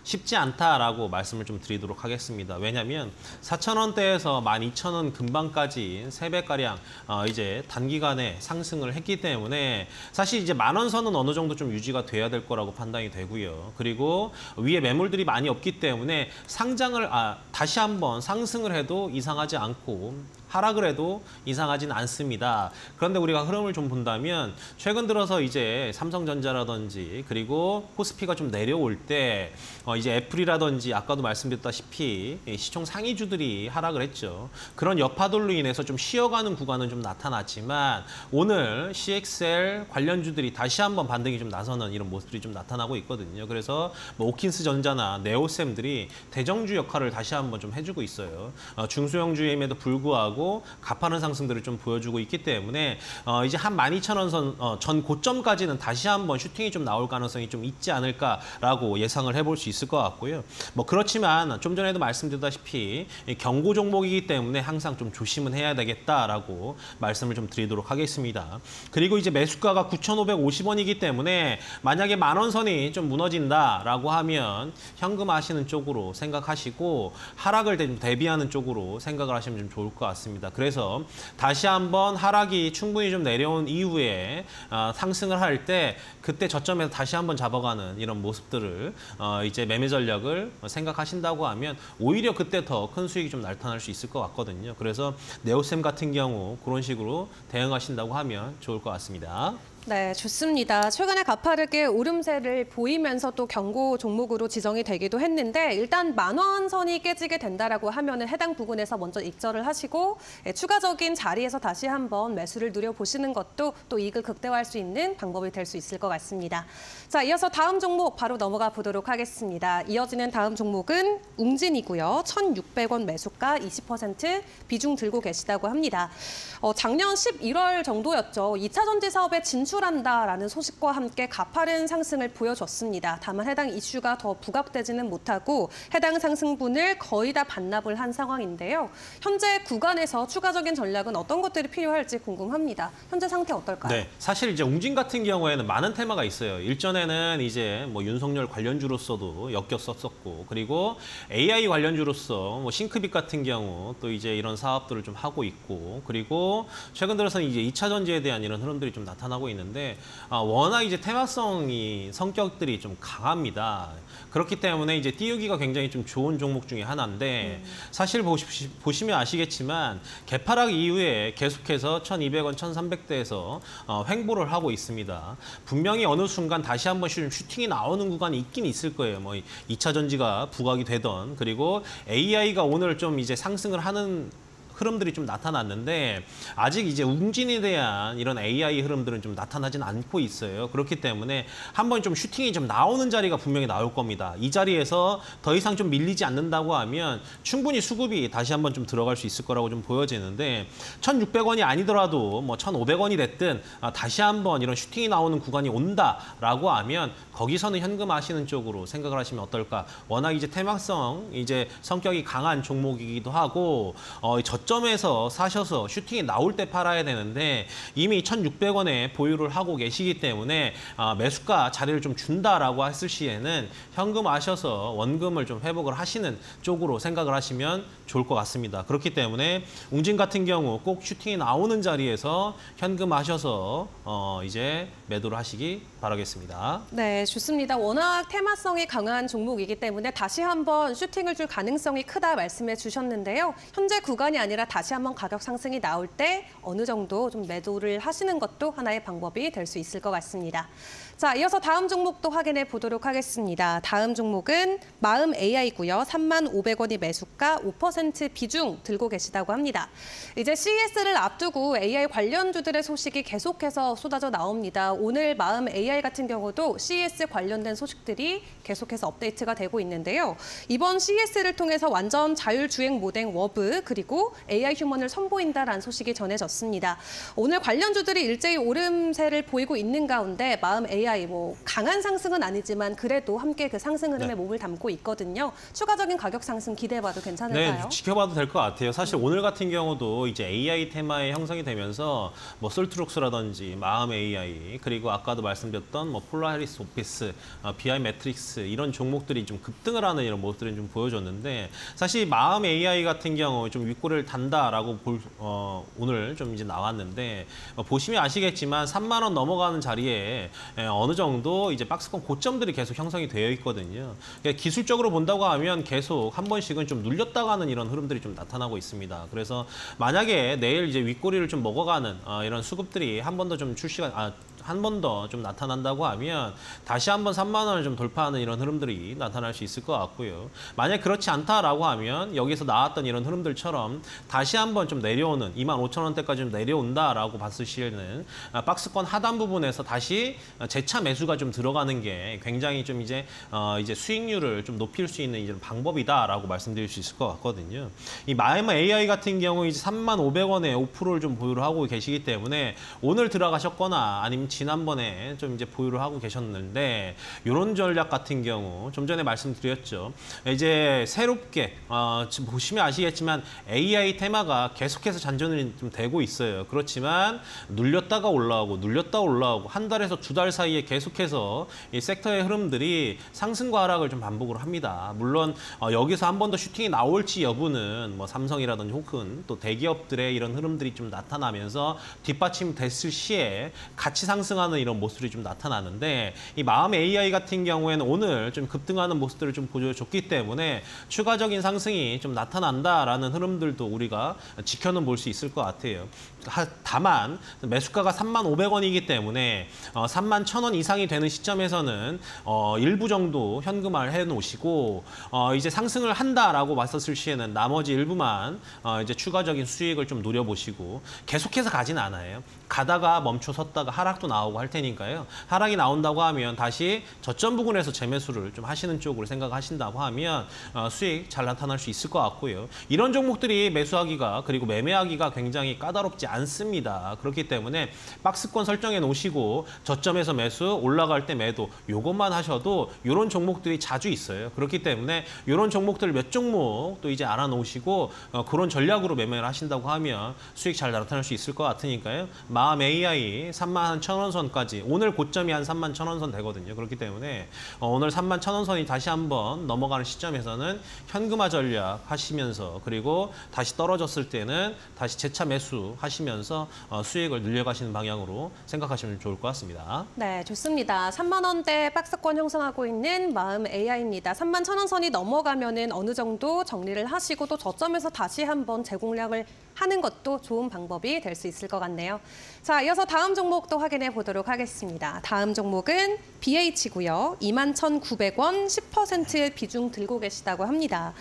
Speaker 2: 쉽지 않다라고 말씀을 좀 드리도록 하겠습니다. 왜냐하면 4,000원대에서 12,000원 근방까지 3배가량 이제 단기간에 상승을 했기 때문에 사실 이제 10,000원 선은 어느 정도 좀 유지가 돼야 될 거라고 판단이 되고요. 그리고 위에 매물들이 많이 없기 때문에 상장을 다시 한번 상승을 해도 이상하지 않고 하락을 해도 이상하진 않습니다. 그런데 우리가 흐름을 좀 본다면 최근 들어서 이제 삼성전자라든지 그리고 코스피가 좀 내려올 때 이제 애플이라든지 아까도 말씀드렸다시피 시총 상위주들이 하락을 했죠. 그런 여파들로 인해서 좀 쉬어가는 구간은 좀 나타났지만 오늘 CXL 관련주들이 다시 한번 반등이 좀 나서는 이런 모습들이 좀 나타나고 있거든요. 그래서 뭐 오킨스 전자나 네오셈들이 대정주 역할을 다시 한번 좀 해주고 있어요. 중소형주임에도 불구하고 하고 가파른 상승들을 좀 보여주고 있기 때문에 이제 한 12,000원 선 전 고점까지는 다시 한번 슈팅이 좀 나올 가능성이 좀 있지 않을까라고 예상을 해볼 수 있을 것 같고요. 뭐 그렇지만 좀 전에도 말씀드렸다시피 경고 종목이기 때문에 항상 좀 조심은 해야 되겠다라고 말씀을 좀 드리도록 하겠습니다. 그리고 이제 매수가가 9,550원이기 때문에 만약에 10,000원 선이 좀 무너진다라고 하면 현금하시는 쪽으로 생각하시고 하락을 대비하는 쪽으로 생각을 하시면 좀 좋을 것 같습니다. 그래서 다시 한번 하락이 충분히 좀 내려온 이후에 상승을 할 때 그때 저점에서 다시 한번 잡아가는 이런 모습들을 이제 매매 전략을 생각하신다고 하면 오히려 그때 더 큰 수익이 좀 나타날 수 있을 것 같거든요. 그래서 네오셈 같은 경우 그런 식으로 대응하신다고 하면 좋을 것 같습니다.
Speaker 1: 네, 좋습니다. 최근에 가파르게 오름세를 보이면서 또 경고 종목으로 지정이 되기도 했는데 일단 10,000원 선이 깨지게 된다라고 하면은 해당 부근에서 먼저 익절을 하시고 추가적인 자리에서 다시 한번 매수를 누려보시는 것도 또 이익을 극대화할 수 있는 방법이 될 수 있을 것 같습니다. 자, 이어서 다음 종목 바로 넘어가 보도록 하겠습니다. 이어지는 다음 종목은 웅진이고요. 1,600원 매수가 20% 비중 들고 계시다고 합니다. 작년 11월 정도였죠. 2차 전지 사업에 진출한다라는 소식과 함께 가파른 상승을 보여줬습니다. 다만 해당 이슈가 더 부각되지는 못하고 해당 상승분을 거의 다 반납을 한 상황인데요. 현재 구간에서 추가적인 전략은 어떤 것들이 필요할지 궁금합니다. 현재 상태 어떨까요?
Speaker 2: 네, 사실 이제 웅진 같은 경우에는 많은 테마가 있어요. 일전에는 이제 뭐 윤석열 관련주로서도 엮였었고, 그리고 AI 관련주로서 뭐 싱크빅 같은 경우 또 이제 이런 사업들을 좀 하고 있고, 그리고 최근 들어서는 이제 2차 전지에 대한 이런 흐름들이 좀 나타나고 있는데 워낙 이제 테마성이 성격들이 좀 강합니다. 그렇기 때문에 이제 띄우기가 굉장히 좀 좋은 종목 중에 하나인데 사실 보시면 아시겠지만 개파락 이후에 계속해서 1,200원, 1,300대에서 횡보를 하고 있습니다. 분명히 어느 순간 다시 한번 슈팅이 나오는 구간이 있긴 있을 거예요. 뭐 2차 전지가 부각이 되던, 그리고 AI가 오늘 좀 이제 상승을 하는 흐름들이 좀 나타났는데 아직 이제 웅진에 대한 이런 AI 흐름들은 좀 나타나진 않고 있어요. 그렇기 때문에 한번 좀 슈팅이 좀 나오는 자리가 분명히 나올 겁니다. 이 자리에서 더 이상 좀 밀리지 않는다고 하면 충분히 수급이 다시 한번 좀 들어갈 수 있을 거라고 좀 보여지는데 1,600원이 아니더라도 뭐 1,500원이 됐든 다시 한번 이런 슈팅이 나오는 구간이 온다라고 하면 거기서는 현금하시는 쪽으로 생각을 하시면 어떨까. 워낙 이제 테마성 이제 성격이 강한 종목이기도 하고 저점에서 사셔서 슈팅이 나올 때 팔아야 되는데 이미 1,600원에 보유를 하고 계시기 때문에 매수가 자리를 좀 준다라고 했을 시에는 현금하셔서 원금을 좀 회복을 하시는 쪽으로 생각을 하시면 좋을 것 같습니다. 그렇기 때문에 웅진 같은 경우 꼭 슈팅이 나오는 자리에서 현금하셔서 이제 매도를 하시기 바라겠습니다.
Speaker 1: 네, 좋습니다. 워낙 테마성이 강한 종목이기 때문에 다시 한번 슈팅을 줄 가능성이 크다 말씀해 주셨는데요. 현재 구간이 아니라 다시 한번 가격 상승이 나올 때 어느 정도 좀 매도를 하시는 것도 하나의 방법이 될 수 있을 것 같습니다. 자, 이어서 다음 종목도 확인해 보도록 하겠습니다. 다음 종목은 마음 AI고요. 35,000원이 매수가 5% 비중 들고 계시다고 합니다. 이제 CES를 앞두고 AI 관련주들의 소식이 계속해서 쏟아져 나옵니다. 오늘 마음 AI 같은 경우도 CES 관련된 소식들이 계속해서 업데이트가 되고 있는데요. 이번 CES를 통해서 완전 자율주행 모델 워브 그리고 AI 휴먼을 선보인다라는 소식이 전해졌습니다. 오늘 관련주들이 일제히 오름세를 보이고 있는 가운데 마음 AI 뭐 강한 상승은 아니지만 그래도 함께 그 상승 흐름에 몸을 담고 있거든요. 추가적인 가격 상승 기대해봐도 괜찮을까요?
Speaker 2: 네, 지켜봐도 될 것 같아요. 사실 오늘 같은 경우도 이제 AI 테마에 형성이 되면서 뭐 솔트룩스라든지 마음 AI 그리고 아까도 말씀드렸던 뭐 폴라리스 오피스, BI 매트릭스 이런 종목들이 좀 급등을 하는 이런 모습들을 좀 보여줬는데 사실 마음 AI 같은 경우 좀 윗골을 단다라고 오늘 좀 이제 나왔는데 보시면 아시겠지만 3만 원 넘어가는 자리에 어느 정도 이제 박스권 고점들이 계속 형성이 되어 있거든요. 그러니까 기술적으로 본다고 하면 계속 한 번씩은 좀 눌렸다가는 이런 흐름들이 좀 나타나고 있습니다. 그래서 만약에 내일 이제 윗꼬리를 좀 먹어가는 이런 수급들이 한 번 더 좀 한 번 더 좀 나타난다고 하면 다시 한번 3만 원을 좀 돌파하는 이런 흐름들이 나타날 수 있을 것 같고요. 만약 그렇지 않다라고 하면 여기서 나왔던 이런 흐름들처럼 다시 한번 좀 내려오는 25,000원대까지 좀 내려온다라고 봤을 시에는 박스권 하단 부분에서 다시 재차 매수가 좀 들어가는 게 굉장히 좀 이제 수익률을 좀 높일 수 있는 이런 방법이다라고 말씀드릴 수 있을 것 같거든요. 이 마이마 AI 같은 경우 이제 35,000원에 5%를 좀 보유를 하고 계시기 때문에 오늘 들어가셨거나 아니면 지난번에 좀 이제 보유를 하고 계셨는데 이런 전략 같은 경우 좀 전에 말씀드렸죠. 이제 새롭게 지금 보시면 아시겠지만 AI 테마가 계속해서 잔존이 좀 되고 있어요. 그렇지만 눌렸다가 올라오고 눌렸다 올라오고 한 달에서 두 달 사이에 계속해서 이 섹터의 흐름들이 상승과 하락을 좀 반복을 합니다. 물론 여기서 한 번 더 슈팅이 나올지 여부는 뭐 삼성이라든지 혹은 또 대기업들의 이런 흐름들이 좀 나타나면서 뒷받침됐을 시에 같이 상승하는 이런 모습이 좀 나타나는데 이 마음 AI 같은 경우에는 오늘 좀 급등하는 모습들을 좀 보여줬기 때문에 추가적인 상승이 좀 나타난다라는 흐름들도 우리가 지켜는 볼 수 있을 것 같아요. 다만 매수가가 35,000원이기 때문에 31,000원 이상이 되는 시점에서는 일부 정도 현금화를 해놓으시고 이제 상승을 한다라고 봤었을 시에는 나머지 일부만 이제 추가적인 수익을 좀 노려보시고 계속해서 가진 않아요. 가다가 멈춰 섰다가 하락도 나오고 할 테니까요. 하락이 나온다고 하면 다시 저점 부근에서 재매수를 좀 하시는 쪽으로 생각하신다고 하면 수익 잘 나타날 수 있을 것 같고요. 이런 종목들이 매수하기가 그리고 매매하기가 굉장히 까다롭지 않습니다. 그렇기 때문에 박스권 설정해 놓으시고 저점에서 매수, 올라갈 때 매도 요것만 하셔도 이런 종목들이 자주 있어요. 그렇기 때문에 이런 종목들 몇 종목 또 이제 알아놓으시고 그런 전략으로 매매를 하신다고 하면 수익 잘 나타날 수 있을 것 같으니까요. 마음 AI 31,000원 선까지 오늘 고점이 한 31,000원 선 되거든요. 그렇기 때문에 오늘 31,000원 선이 다시 한번 넘어가는 시점에서는 현금화 전략 하시면서 그리고 다시 떨어졌을 때는 다시 재차 매수 하시면서 수익을 늘려가시는 방향으로 생각하시면 좋을 것 같습니다.
Speaker 1: 네, 좋습니다. 3만 원대 박스권 형성하고 있는 마음 AI입니다. 31,000원 선이 넘어가면은 어느 정도 정리를 하시고 또 저점에서 다시 한번 재공략을 하는 것도 좋은 방법이 될 수 있을 것 같네요. 자, 이어서 다음 종목도 확인해 보도록 하겠습니다. 다음 종목은 BH고요. 21,900원 10%의 비중 들고 계시다고 합니다.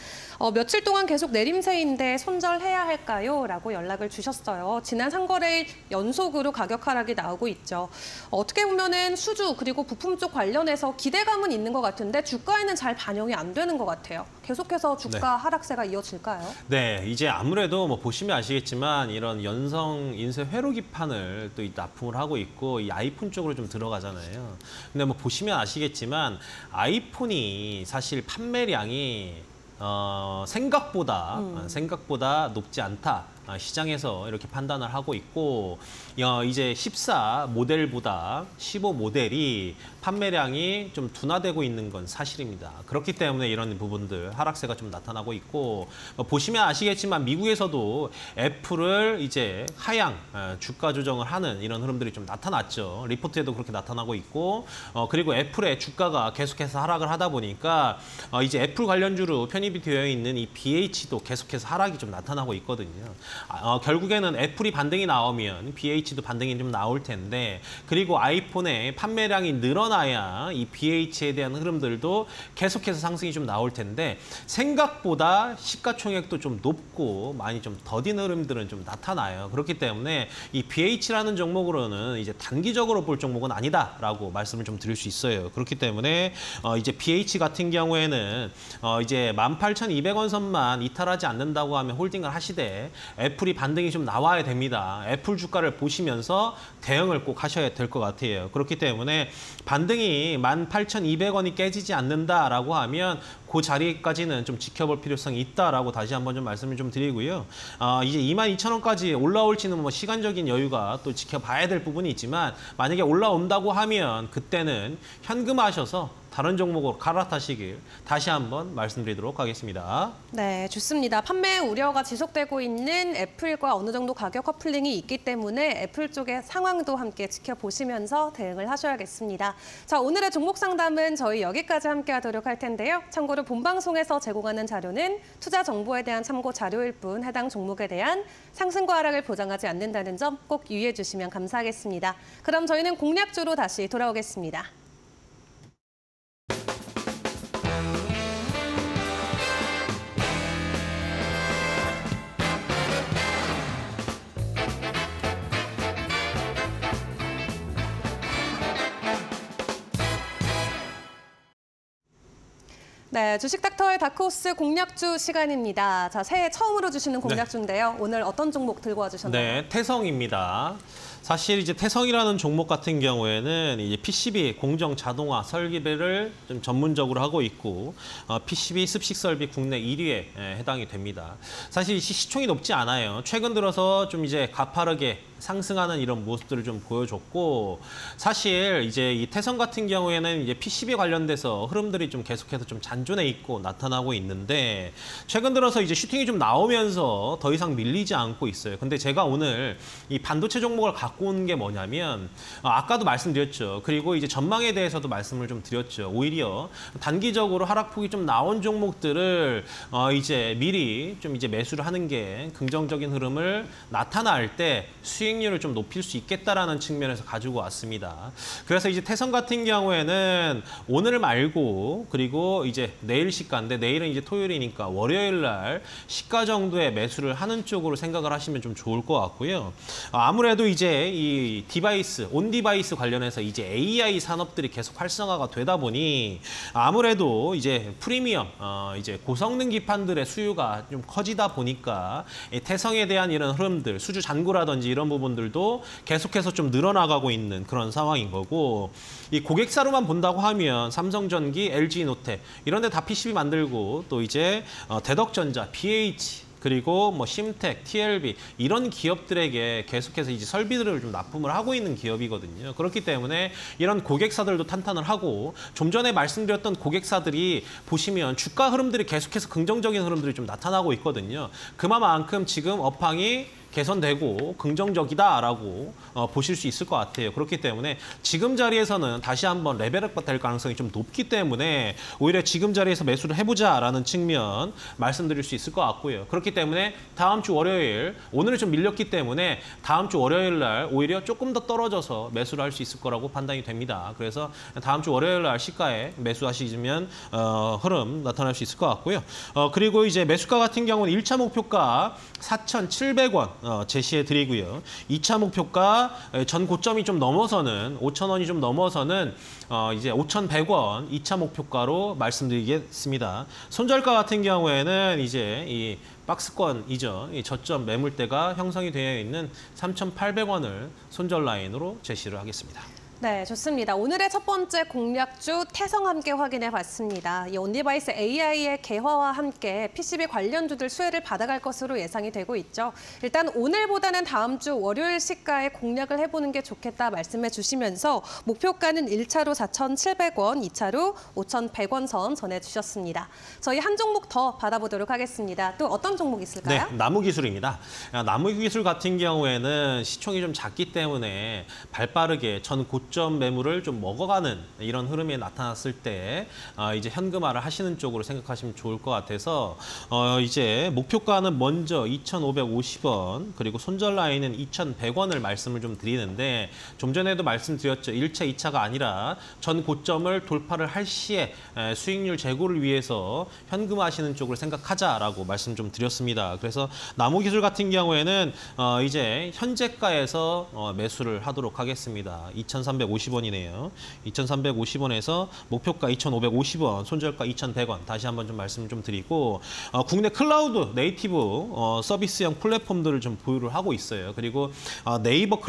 Speaker 1: 며칠 동안 계속 내림세인데 손절해야 할까요? 라고 연락을 주셨어요. 지난 3거래일 연속으로 가격 하락이 나오고 있죠. 어떻게 보면은 수주 그리고 부품 쪽 관련해서 기대감은 있는 것 같은데 주가에는 잘 반영이 안 되는 것 같아요. 계속해서 주가 하락세가 이어질까요?
Speaker 2: 네, 이제 아무래도 뭐 보시면 아시겠지만 이런 연성 인쇄 회로기판을 또 납품을 하고 있고 이 아이폰 쪽으로 좀 들어가잖아요. 근데 뭐 보시면 아시겠지만 아이폰이 사실 판매량이 생각보다 높지 않다. 시장에서 이렇게 판단을 하고 있고 이제 14 모델보다 15 모델이 판매량이 좀 둔화되고 있는 건 사실입니다. 그렇기 때문에 이런 부분들 하락세가 좀 나타나고 있고 보시면 아시겠지만 미국에서도 애플을 이제 하향 주가 조정을 하는 이런 흐름들이 좀 나타났죠. 리포트에도 그렇게 나타나고 있고 그리고 애플의 주가가 계속해서 하락을 하다 보니까 이제 애플 관련주로 편입이 되어 있는 이 BH도 계속해서 하락이 좀 나타나고 있거든요. 결국에는 애플이 반등이 나오면 BH도 반등이 좀 나올 텐데 그리고 아이폰의 판매량이 늘어나야 이 BH에 대한 흐름들도 계속해서 상승이 좀 나올 텐데 생각보다 시가총액도 좀 높고 많이 좀 더딘 흐름들은 좀 나타나요. 그렇기 때문에 이 BH라는 종목으로는 이제 단기적으로 볼 종목은 아니다라고 말씀을 좀 드릴 수 있어요. 그렇기 때문에 이제 BH 같은 경우에는 이제 18,200원 선만 이탈하지 않는다고 하면 홀딩을 하시되 애플이 반등이 좀 나와야 됩니다. 애플 주가를 보시면서 대응을 꼭 하셔야 될 것 같아요. 그렇기 때문에 반등이 18,200원이 깨지지 않는다라고 하면 그 자리까지는 좀 지켜볼 필요성이 있다라고 다시 한번 좀 말씀을 좀 드리고요. 이제 22,000원까지 올라올지는 뭐 시간적인 여유가 또 지켜봐야 될 부분이 있지만 만약에 올라온다고 하면 그때는 현금화하셔서 다른 종목으로 갈아타시길 다시 한번 말씀드리도록 하겠습니다.
Speaker 1: 네, 좋습니다. 판매 우려가 지속되고 있는 애플과 어느 정도 가격 커플링이 있기 때문에 애플 쪽의 상황도 함께 지켜보시면서 대응을 하셔야겠습니다. 자, 오늘의 종목 상담은 저희 여기까지 함께 하도록 할 텐데요. 참고로 본방송에서 제공하는 자료는 투자 정보에 대한 참고 자료일 뿐 해당 종목에 대한 상승과 하락을 보장하지 않는다는 점 꼭 유의해 주시면 감사하겠습니다. 그럼 저희는 공략주로 다시 돌아오겠습니다. 네, 주식닥터의 다크호스 공략주 시간입니다. 자, 새해 처음으로 주시는 공략주인데요. 오늘 어떤 종목 들고 와주셨나요?
Speaker 2: 네, 태성입니다. 사실 이제 태성이라는 종목 같은 경우에는 이제 PCB 공정 자동화 설계를 좀 전문적으로 하고 있고 PCB 습식 설비 국내 1위에 해당이 됩니다. 사실 시총이 높지 않아요. 최근 들어서 좀 이제 가파르게 상승하는 이런 모습들을 좀 보여줬고, 사실 이제 이 태성 같은 경우에는 이제 PCB 관련돼서 흐름들이 좀 계속해서 좀 잔존해 있고 나타나고 있는데, 최근 들어서 이제 슈팅이 좀 나오면서 더 이상 밀리지 않고 있어요. 근데 제가 오늘 이 반도체 종목을 갖고 온 게 뭐냐면, 아까도 말씀드렸죠. 그리고 이제 전망에 대해서도 말씀을 좀 드렸죠. 오히려 단기적으로 하락폭이 좀 나온 종목들을 이제 미리 좀 이제 매수를 하는 게 긍정적인 흐름을 나타날 때 수익률을 좀 높일 수 있겠다라는 측면에서 가지고 왔습니다. 그래서 이제 태성 같은 경우에는 오늘 말고 그리고 이제 내일 시가인데, 내일은 이제 토요일이니까 월요일 날 시가 정도의 매수를 하는 쪽으로 생각을 하시면 좀 좋을 것 같고요. 아무래도 이제 이 디바이스, 온 디바이스 관련해서 이제 AI 산업들이 계속 활성화가 되다 보니 아무래도 이제 프리미엄, 이제 고성능 기판들의 수요가 좀 커지다 보니까 이 태성에 대한 이런 흐름들, 수주 잔고라든지 이런 부분들도 계속해서 좀 늘어나가고 있는 그런 상황인 거고, 이 고객사로만 본다고 하면 삼성전기, LG노텍 이런 데 다 PCB 만들고, 또 이제 대덕전자, BH 그리고 뭐 심텍, TLB 이런 기업들에게 계속해서 이제 설비들을 좀 납품을 하고 있는 기업이거든요. 그렇기 때문에 이런 고객사들도 탄탄을 하고, 좀 전에 말씀드렸던 고객사들이 보시면 주가 흐름들이 계속해서 긍정적인 흐름들이 좀 나타나고 있거든요. 그만큼 지금 업황이 개선되고 긍정적이다라고 보실 수 있을 것 같아요. 그렇기 때문에 지금 자리에서는 다시 한번 레벨업 될 가능성이 좀 높기 때문에 오히려 지금 자리에서 매수를 해보자라는 측면 말씀드릴 수 있을 것 같고요. 그렇기 때문에 다음 주 월요일, 오늘은 좀 밀렸기 때문에 다음 주 월요일 날 오히려 조금 더 떨어져서 매수를 할 수 있을 거라고 판단이 됩니다. 그래서 다음 주 월요일 날 시가에 매수하시면 흐름 나타날 수 있을 것 같고요. 그리고 이제 매수가 같은 경우는 1차 목표가 4,700원 제시해 드리고요. 2차 목표가 전 고점이 좀 넘어서는 5,000원이 좀 넘어서는 이제 5,100원 2차 목표가로 말씀드리겠습니다. 손절가 같은 경우에는 이제 이 박스권이죠. 이 저점 매물대가 형성이 되어 있는 3,800원을 손절 라인으로 제시를 하겠습니다.
Speaker 1: 네, 좋습니다. 오늘의 첫 번째 공략주 태성 함께 확인해 봤습니다. 이 온디바이스 AI의 개화와 함께 PCB 관련주들 수혜를 받아갈 것으로 예상이 되고 있죠. 일단 오늘보다는 다음 주 월요일 시가에 공략을 해보는 게 좋겠다 말씀해 주시면서 목표가는 1차로 4,700원, 2차로 5,100원 선 전해주셨습니다. 저희 한 종목 더 받아보도록 하겠습니다. 또 어떤 종목 있을까요?
Speaker 2: 네, 나무기술입니다. 나무기술 같은 경우에는 시총이 좀 작기 때문에 발빠르게 전 고점 매물을 좀 먹어가는 이런 흐름이 나타났을 때 이제 현금화를 하시는 쪽으로 생각하시면 좋을 것 같아서 이제 목표가는 먼저 2,550원 그리고 손절 라인은 2,100원을 말씀을 좀 드리는데, 좀 전에도 말씀드렸죠. 1차, 2차가 아니라 전 고점을 돌파를 할 시에 수익률 제고를 위해서 현금화하시는 쪽을 생각하자라고 말씀 좀 드렸습니다. 그래서 나무기술 같은 경우에는 이제 현재가에서 매수를 하도록 하겠습니다. 2,350원이네요. 2,350원에서 목표가 2,550원, 손절가 2,100원 다시 한번 좀 말씀을 좀 드리고, 국내 클라우드 네이티브 서비스형 플랫폼들을 좀 보유를 하고 있어요. 그리고 네이버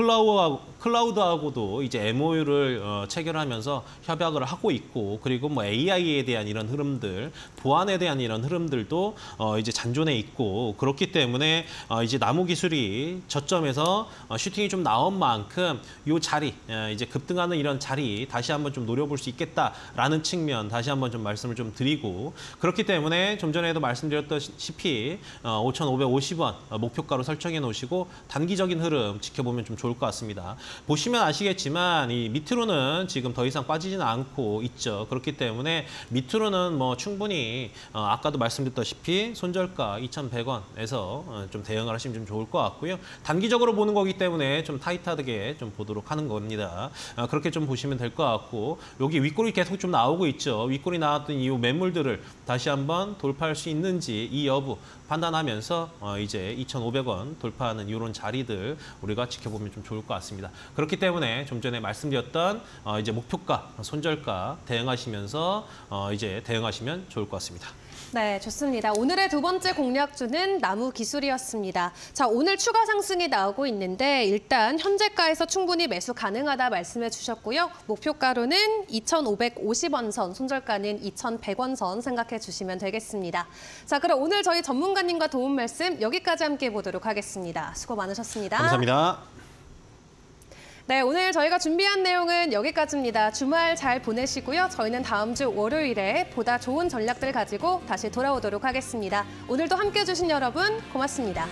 Speaker 2: 클라우드하고도 이제 MOU를 체결하면서 협약을 하고 있고, 그리고 뭐 AI에 대한 이런 흐름들, 보안에 대한 이런 흐름들도 이제 잔존해 있고, 그렇기 때문에 이제 나무기술이 저점에서 슈팅이 좀 나온 만큼 이 자리 이제 급등하는 이런 자리 다시 한번 좀 노려볼 수 있겠다라는 측면 다시 한번 좀 말씀을 좀 드리고 그렇기 때문에 좀 전에도 말씀드렸다시피 5,550원 목표가로 설정해 놓으시고 단기적인 흐름 지켜보면 좀 좋을 것 같습니다. 보시면 아시겠지만 이 밑으로는 지금 더 이상 빠지지는 않고 있죠. 그렇기 때문에 밑으로는 뭐 충분히 아까도 말씀드렸다시피 손절가 2,100원에서 좀 대응을 하시면 좀 좋을 것 같고요. 단기적으로 보는 거기 때문에 좀 타이트하게 좀 보도록 하는 겁니다. 그렇게 좀 보시면 될 것 같고 여기 윗골이 계속 좀 나오고 있죠. 윗골이 나왔던 이 매물들을 다시 한번 돌파할 수 있는지 이 여부 판단하면서 이제 2,500원 돌파하는 이런 자리들 우리가 지켜보면 좀 좋을 것 같습니다. 그렇기 때문에 좀 전에 말씀드렸던 이제 목표가, 손절가 대응하시면서 이제 대응하시면 좋을 것 같습니다.
Speaker 1: 네, 좋습니다. 오늘의 두 번째 공략주는 나무 기술이었습니다. 자, 오늘 추가 상승이 나오고 있는데 일단 현재가에서 충분히 매수 가능하다 말씀해 주셨고요. 목표가로는 2,550원 선, 손절가는 2,100원 선 생각해 주시면 되겠습니다. 자, 그럼 오늘 저희 전문가님과 도움 말씀 여기까지 함께 보도록 하겠습니다. 수고 많으셨습니다.
Speaker 2: 감사합니다.
Speaker 1: 네, 오늘 저희가 준비한 내용은 여기까지입니다. 주말 잘 보내시고요. 저희는 다음 주 월요일에 보다 좋은 전략들 가지고 다시 돌아오도록 하겠습니다. 오늘도 함께해 주신 여러분 고맙습니다.